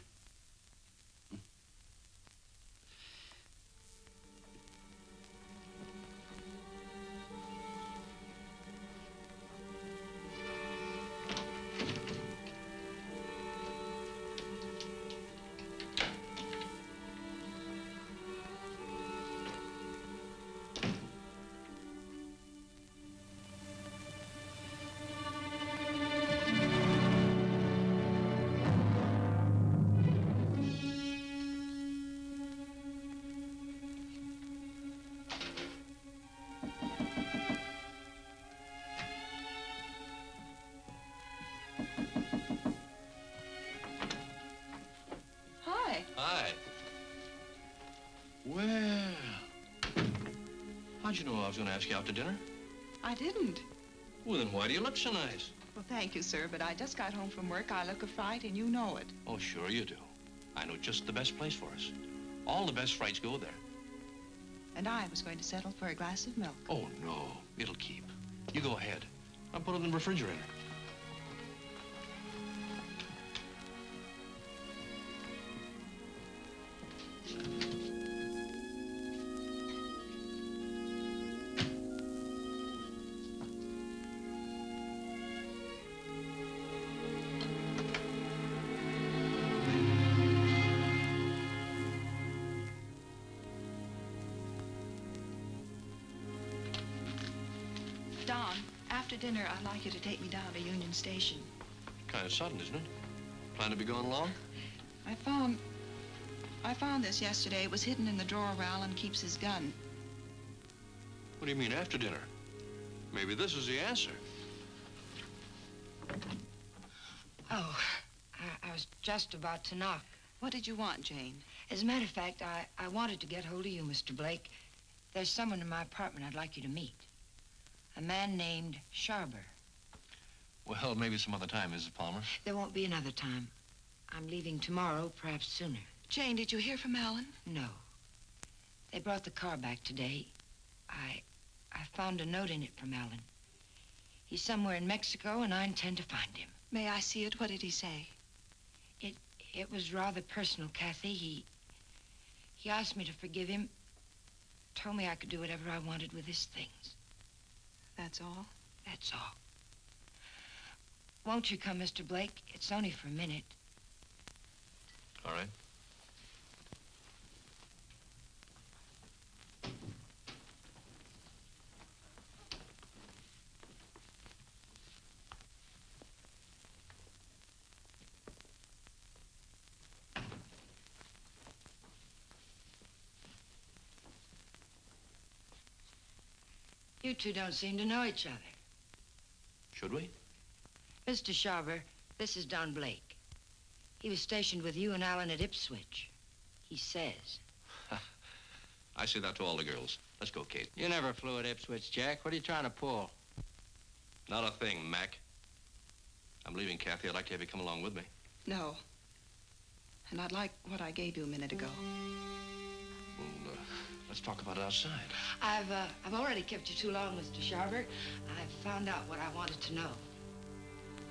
How'd you know I was going to ask you out to dinner? I didn't. Well, then why do you look so nice? Well, thank you, sir, but I just got home from work. I look a fright, and you know it. Oh, sure you do. I know just the best place for us. All the best frights go there. And I was going to settle for a glass of milk. Oh, no. It'll keep. You go ahead. I'll put it in the refrigerator. Don, after dinner, I'd like you to take me down to Union Station. Kind of sudden, isn't it? Plan to be gone long? I found this yesterday. It was hidden in the drawer where Alan keeps his gun. What do you mean, after dinner? Maybe this is the answer. Oh, I was just about to knock. What did you want, Jane? As a matter of fact, I wanted to get hold of you, Mr. Blake. There's someone in my apartment I'd like you to meet. A man named Sharber. Well, maybe some other time, Mrs. Palmer. There won't be another time. I'm leaving tomorrow, perhaps sooner. Jane, did you hear from Alan? No. They brought the car back today. I found a note in it from Alan. He's somewhere in Mexico, and I intend to find him. May I see it? What did he say? It was rather personal, Kathy. He asked me to forgive him. Told me I could do whatever I wanted with his things. That's all? That's all. Won't you come, Mr. Blake? It's only for a minute. All right. You two don't seem to know each other. Should we? Mr. Sharber, this is Don Blake. He was stationed with you and Alan at Ipswich. He says. I say that to all the girls. Let's go, Kate. You never flew at Ipswich, Jack. What are you trying to pull? Not a thing, Mac. I'm leaving, Kathy. I'd like to have you come along with me. No. And I'd like what I gave you a minute ago. Well, let's talk about it outside. I've already kept you too long, Mr. Sharber. I've found out what I wanted to know.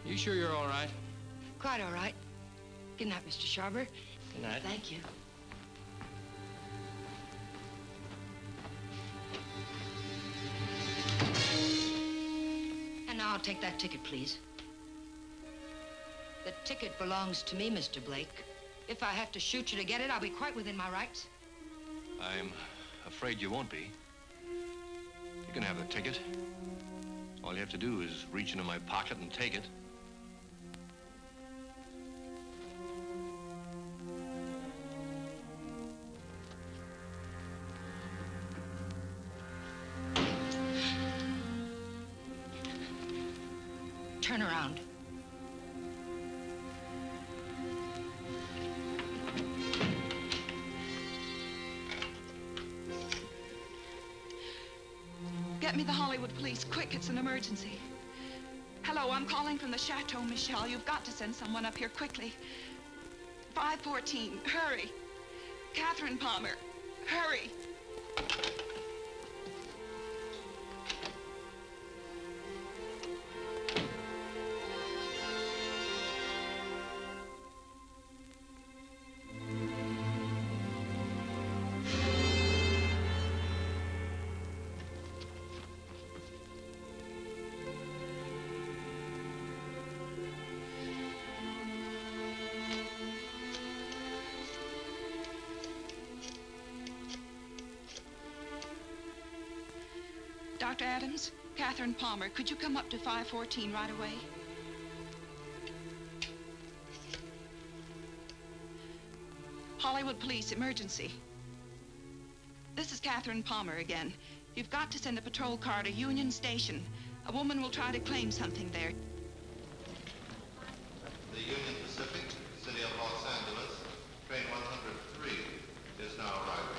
You sure you're all right? Quite all right. Good night, Mr. Sharber. Good night. Thank you. And now I'll take that ticket, please. The ticket belongs to me, Mr. Blake. If I have to shoot you to get it, I'll be quite within my rights. I'm afraid you won't be. You can have the ticket. All you have to do is reach into my pocket and take it. Turn around. Get me the Hollywood police, quick, it's an emergency. Hello, I'm calling from the Chateau Michel. You've got to send someone up here quickly. 514, hurry. Catherine Palmer, hurry. Dr. Adams, Catherine Palmer, could you come up to 514 right away? Hollywood Police, emergency. This is Catherine Palmer again. You've got to send a patrol car to Union Station. A woman will try to claim something there. The Union Pacific, City of Los Angeles, train 103 is now arriving.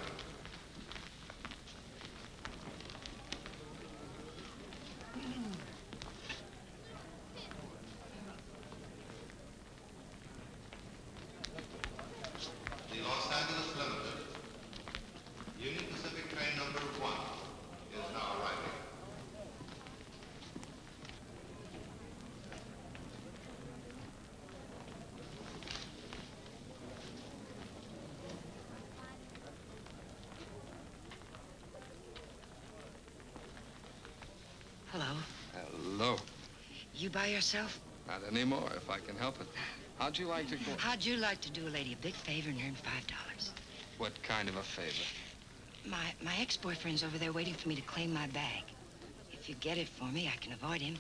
The Los Angeles Limited, Union Pacific train number 1 is now arriving. Hello. Hello. You by yourself? Not anymore, if I can help it. How'd you like to go? How'd you like to do a lady a big favor and earn $5? What kind of a favor? My ex-boyfriend's over there waiting for me to claim my bag. If you get it for me, I can avoid him.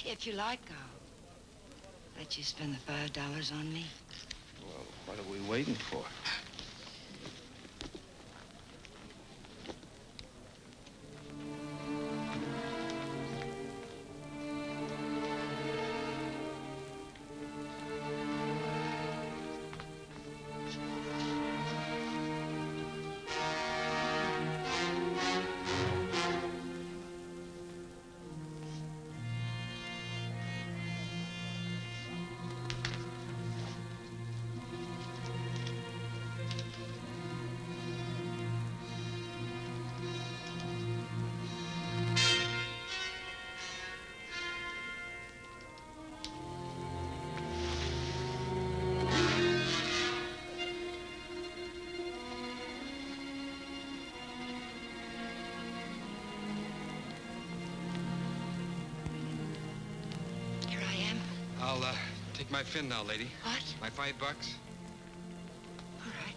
If you like, I'll let you spend the $5 on me. Well, what are we waiting for? I'll take my fin now, lady. What? My $5. All right.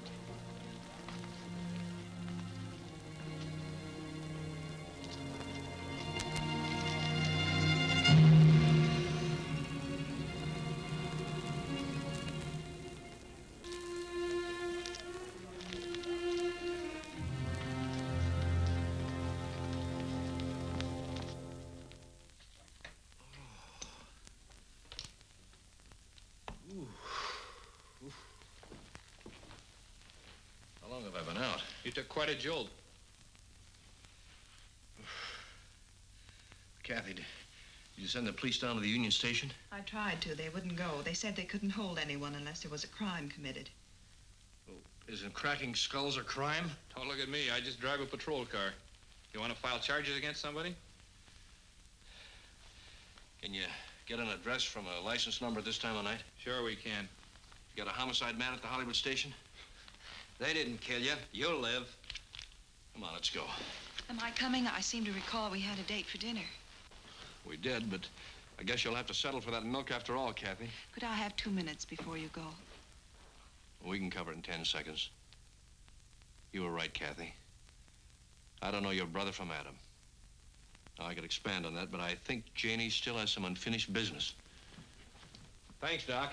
How long have I been out? You took quite a jolt. Kathy, did you send the police down to the Union Station? I tried to. They wouldn't go. They said they couldn't hold anyone unless there was a crime committed. Isn't cracking skulls a crime? Don't look at me. I just drive a patrol car. You want to file charges against somebody? Can you get an address from a license number at this time of night? Sure we can. You got a homicide man at the Hollywood station? They didn't kill you. You'll live. Come on, let's go. Am I coming? I seem to recall we had a date for dinner. We did, but I guess you'll have to settle for that milk after all, Kathy. Could I have 2 minutes before you go? We can cover it in 10 seconds. You were right, Kathy. I don't know your brother from Adam. Now, I could expand on that, but I think Janie still has some unfinished business. Thanks, Doc.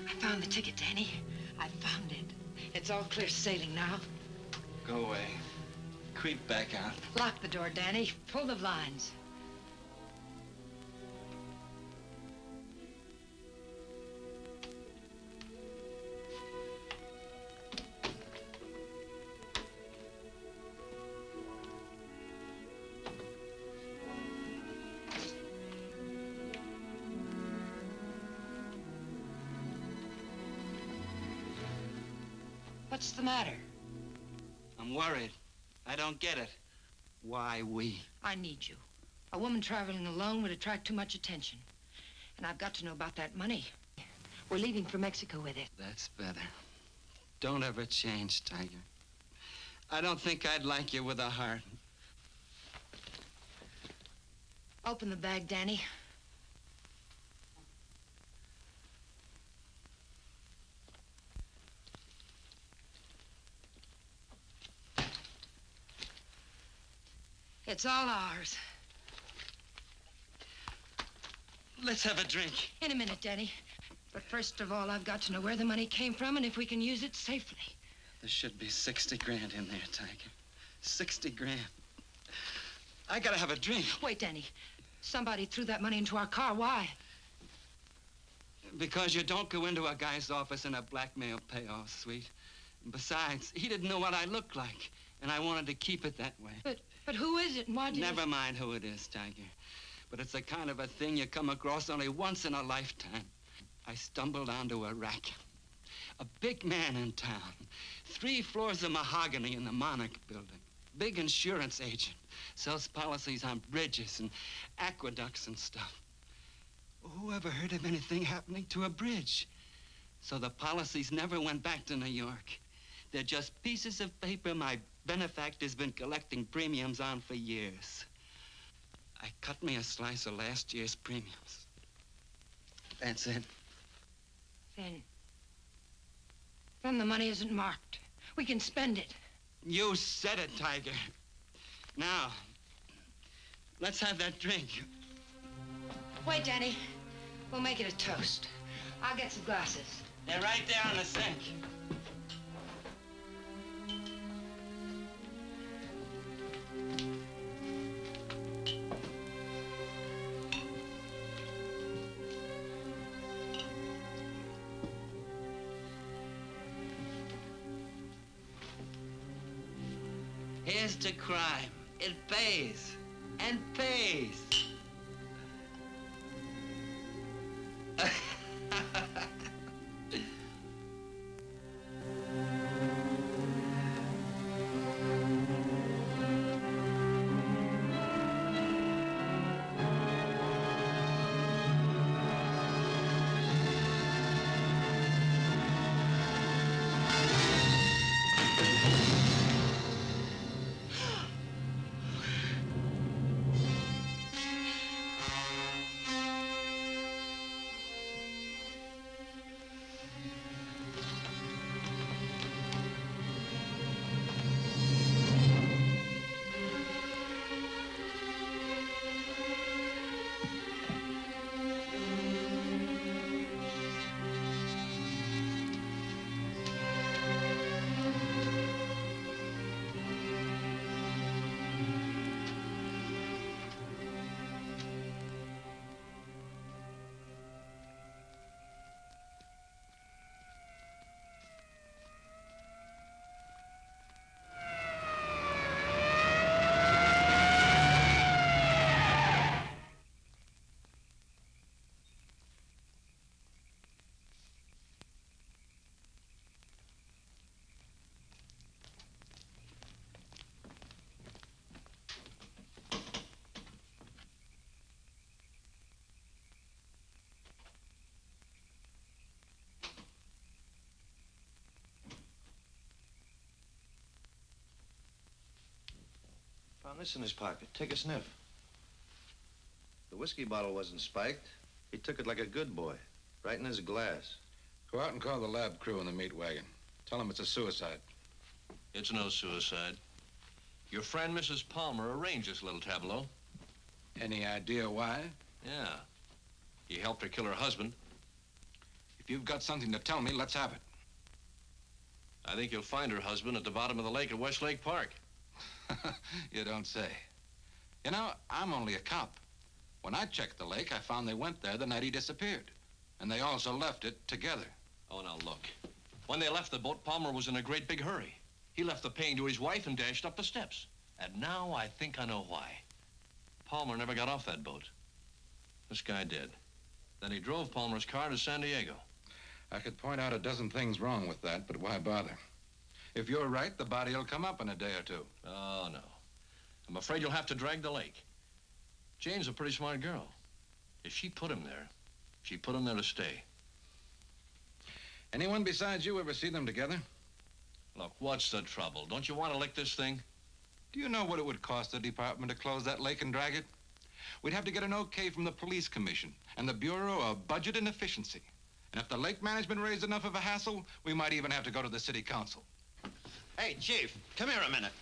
I found the ticket, Danny. I found it. It's all clear sailing now. Go away. Creep back out. Lock the door, Danny. Pull the blinds. What's the matter? I'm worried. I don't get it. Why we? I need you. A woman traveling alone would attract too much attention. And I've got to know about that money. We're leaving for Mexico with it. That's better. Don't ever change, Tiger. I don't think I'd like you with a heart. Open the bag, Danny. It's all ours. Let's have a drink. In a minute, Danny. But first of all, I've got to know where the money came from and if we can use it safely. There should be 60 grand in there, Tiger. 60 grand. I gotta have a drink. Wait, Danny. Somebody threw that money into our car. Why? Because you don't go into a guy's office in a blackmail payoff suite. Besides, he didn't know what I looked like, and I wanted to keep it that way. But who is it and why did Never mind who it is, Tiger. but it's the kind of a thing you come across only once in a lifetime. I stumbled onto a racket. A big man in town. 3 floors of mahogany in the Monarch building. Big insurance agent. Sells policies on bridges and aqueducts and stuff. Who ever heard of anything happening to a bridge? So the policies never went back to New York. They're just pieces of paper my benefactor's been collecting premiums on for years. I cut me a slice of last year's premiums. That's it. Then the money isn't marked. We can spend it. You said it, Tiger. Now, let's have that drink. Wait, Danny. We'll make it a toast. I'll get some glasses. They're right there on the sink. Here's to crime. It pays. And pays. Found this in his pocket. Take a sniff. The whiskey bottle wasn't spiked. He took it like a good boy, right in his glass. Go out and call the lab crew in the meat wagon. Tell them it's a suicide. It's no suicide. Your friend, Mrs. Palmer, arranged this little tableau. Any idea why? Yeah. He helped her kill her husband. If you've got something to tell me, let's have it. I think you'll find her husband at the bottom of the lake at Westlake Park. You don't say. You know, I'm only a cop. When I checked the lake, I found they went there the night he disappeared. And they also left it together. Oh, now look. When they left the boat, Palmer was in a great big hurry. He left the pain to his wife and dashed up the steps. And now I think I know why. Palmer never got off that boat. This guy did. Then he drove Palmer's car to San Diego. I could point out a dozen things wrong with that, but why bother? If you're right, the body will come up in a day or two. Oh, no. I'm afraid you'll have to drag the lake. Jane's a pretty smart girl. If she put him there, she put him there to stay. Anyone besides you ever see them together? Look, what's the trouble? Don't you want to lick this thing? Do you know what it would cost the department to close that lake and drag it? We'd have to get an okay from the police commission and the Bureau of Budget and Efficiency. And if the lake management raised enough of a hassle, we might even have to go to the city council. Hey, Chief, come here a minute.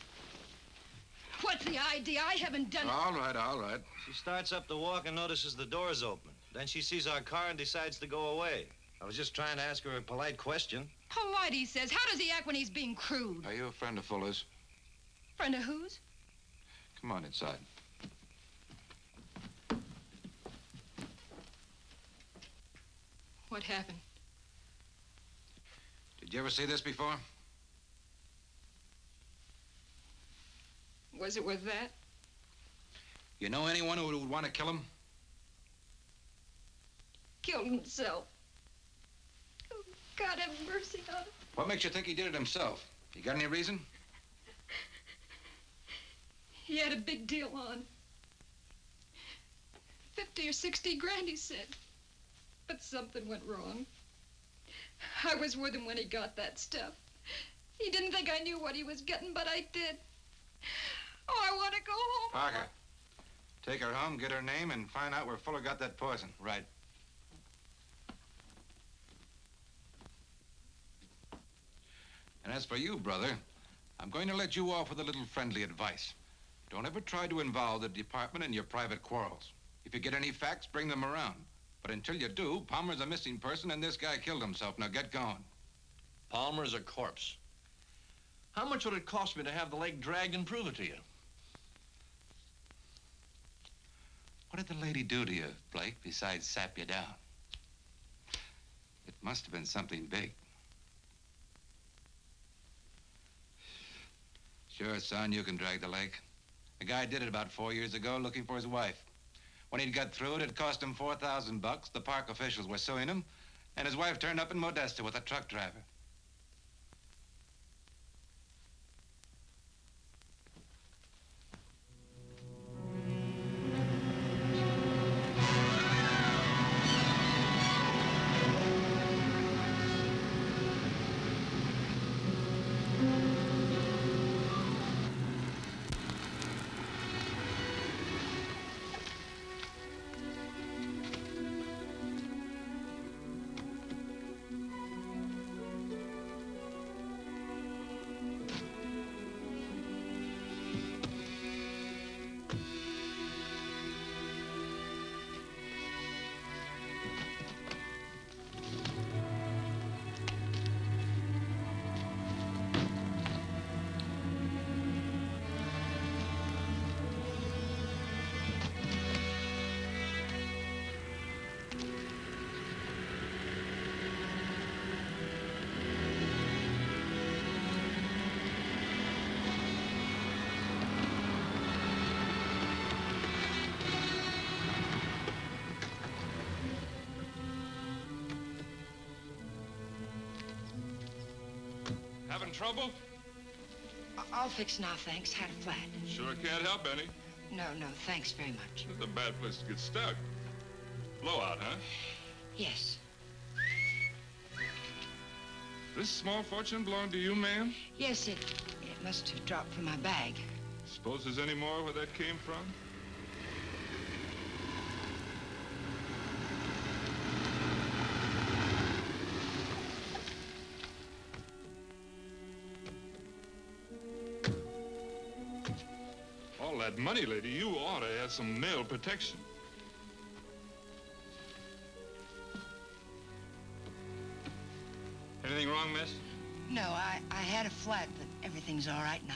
What's the idea? I haven't done... All right, all right. She starts up the walk and notices the door's open. Then she sees our car and decides to go away. I was just trying to ask her a polite question. Polite, he says. How does he act when he's being crude? Are you a friend of Fuller's? Friend of whose? Come on inside. What happened? Did you ever see this before? Was it with that? You know anyone who would want to kill him? killed himself. Oh, God have mercy on him. What makes you think he did it himself? You got any reason? He had a big deal on. 50 or 60 grand, he said. But something went wrong. I was with him when he got that stuff. He didn't think I knew what he was getting, but I did. Oh, I want to go home. Parker, take her home, get her name, and find out where Fuller got that poison. Right. And as for you, brother, I'm going to let you off with a little friendly advice. Don't ever try to involve the department in your private quarrels. If you get any facts, bring them around. But until you do, Palmer's a missing person and this guy killed himself. Now get going. Palmer's a corpse. How much would it cost me to have the leg dragged and prove it to you? What did the lady do to you, Blake, besides sap you down? It must have been something big. Sure, son, you can drag the leg. The guy did it about 4 years ago looking for his wife. When he'd got through it cost him $4,000. The park officials were suing him, and his wife turned up in Modesto with a truck driver. Having trouble? All fixed now, thanks. Had a flat. Sure can't help any. No, thanks very much. This is a bad place to get stuck. Blowout, huh? Yes. This small fortune belong to you, ma'am? Yes, it must have dropped from my bag. Suppose there's any more where that came from? All that money, lady, you ought to have some mail protection. Anything wrong, miss? No, I had a flat, but everything's all right now.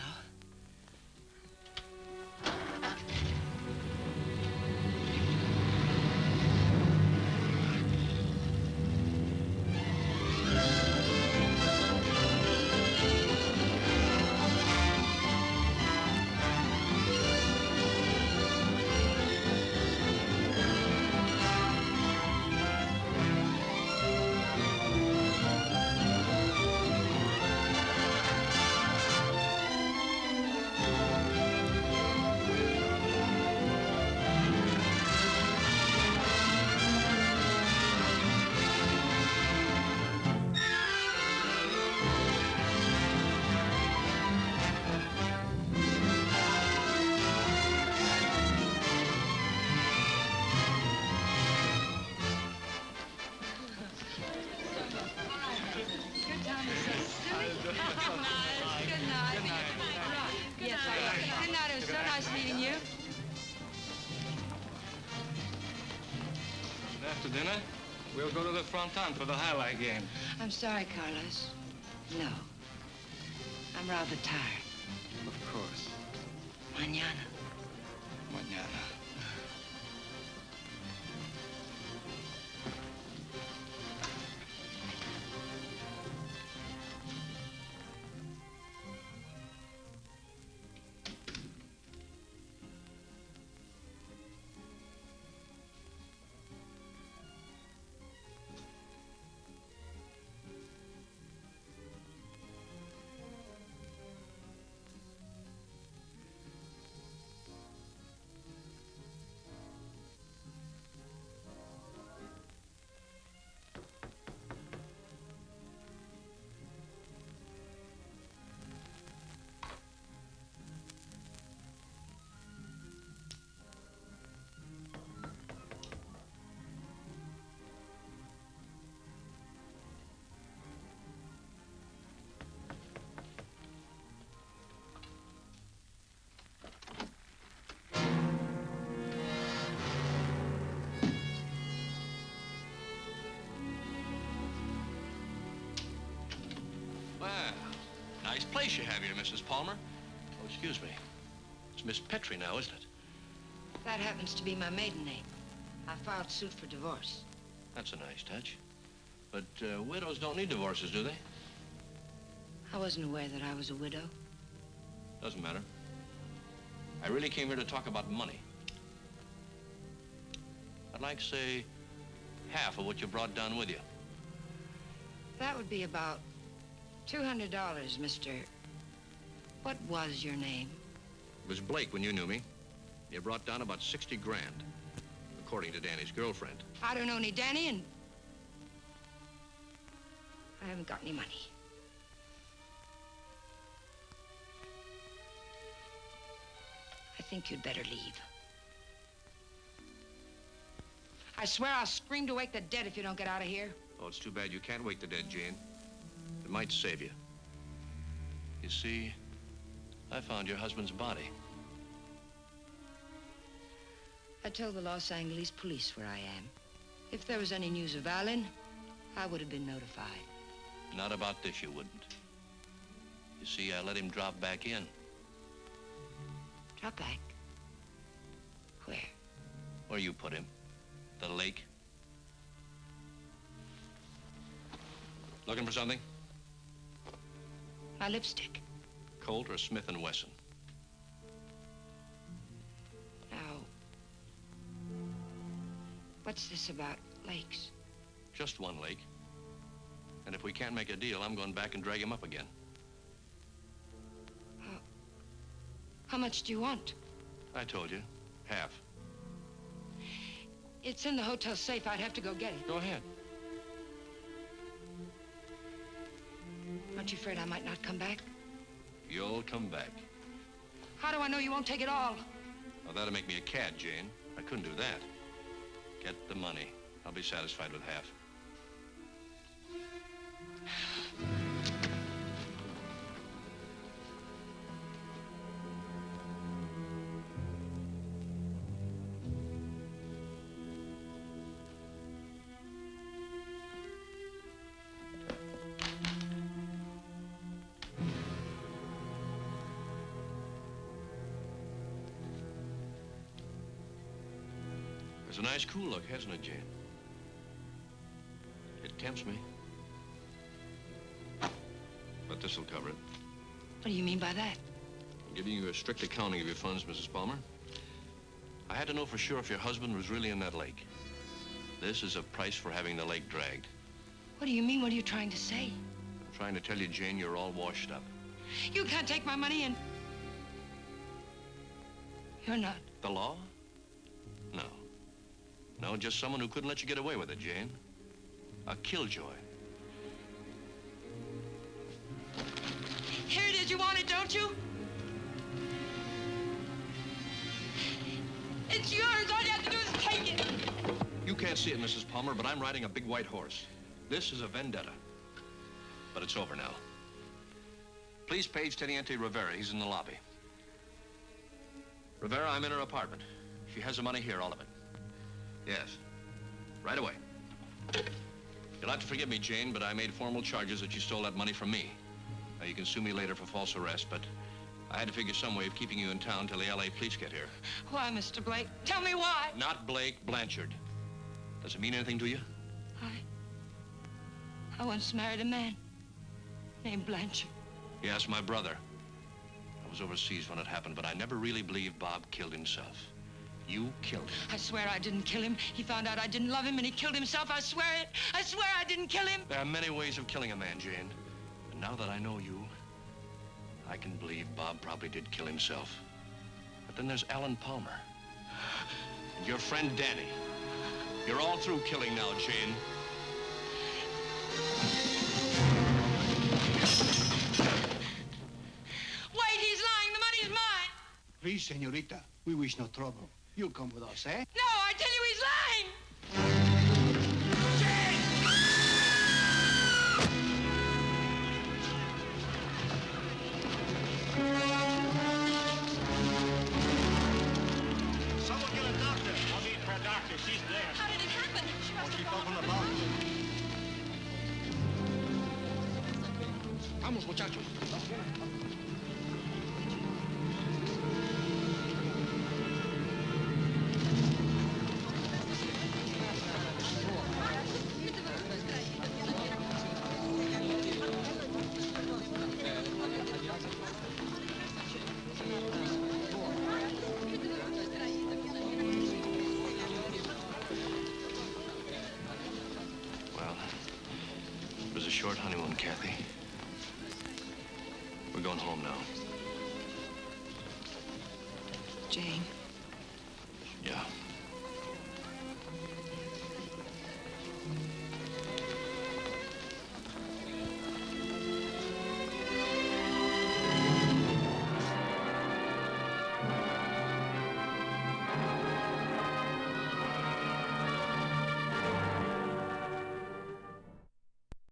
After dinner, we'll go to the Fronton for the highlight game. I'm sorry, Carlos. No. I'm rather tired. Of course. Mañana. Mañana. nice place you have here, Mrs. Palmer. Oh, excuse me. It's Miss Petrie now, isn't it? That happens to be my maiden name. I filed suit for divorce. That's a nice touch. But widows don't need divorces, do they? I wasn't aware that I was a widow. Doesn't matter. I really came here to talk about money. I'd like, say, half of what you brought down with you. That would be about $200, Mr. What was your name? It was Blake when you knew me. You brought down about 60 grand, according to Danny's girlfriend. I don't know any Danny, and I haven't got any money. I think you'd better leave. I swear I'll scream to wake the dead if you don't get out of here. Oh, it's too bad you can't wake the dead, Jane. It might save you. You see, I found your husband's body. I told the Los Angeles police where I am. If there was any news of Alan, I would have been notified. Not about this, you wouldn't. You see, I let him drop back in. Drop back? Where? Where you put him. The lake. Looking for something? My lipstick. Colt or Smith & Wesson? Now, what's this about lakes? Just one lake. And if we can't make a deal, I'm going back and drag him up again. How much do you want? I told you. Half. It's in the hotel safe. I'd have to go get it. Go ahead. Aren't you afraid I might not come back? You'll come back. How do I know you won't take it all? Well, that'll make me a cad, Jane. I couldn't do that. Get the money. I'll be satisfied with half. It's a nice, cool look, hasn't it, Jane? It tempts me. But this'll cover it. What do you mean by that? I'm giving you a strict accounting of your funds, Mrs. Palmer. I had to know for sure if your husband was really in that lake. This is a price for having the lake dragged. What do you mean? What are you trying to say? I'm trying to tell you, Jane, you're all washed up. You can't take my money and... You're not. The law? No. No, just someone who couldn't let you get away with it, Jane. A killjoy. Here it is. You want it, don't you? It's yours. All you have to do is take it. You can't see it, Mrs. Palmer, but I'm riding a big white horse. This is a vendetta. But it's over now. Please page Teniente Rivera. He's in the lobby. Rivera, I'm in her apartment. She has the money here, all of it. Yes. Right away. You'll have to forgive me, Jane, but I made formal charges that you stole that money from me. Now, you can sue me later for false arrest, but I had to figure some way of keeping you in town till the L.A. police get here. Why, Mr. Blake? Tell me why. Not Blake, Blanchard. Does it mean anything to you? I once married a man named Blanchard. Yes, my brother. I was overseas when it happened, but I never really believed Bob killed himself. You killed him. I swear I didn't kill him. He found out I didn't love him and he killed himself. I swear it. I swear I didn't kill him. There are many ways of killing a man, Jane. And now that I know you, I can believe Bob probably did kill himself. But then there's Alan Palmer. And your friend Danny. You're all through killing now, Jane. Wait, he's lying. The money's mine. Please, señorita, we wish no trouble. You'll come with us, eh? No, I tell you he's lying. Someone get a doctor. I'll need for a doctor. She's there. How did it happen? She must have She's fallen. talking about. Vamos, muchachos. Well, it was a short honeymoon, Kathy. We're going home now. Jane.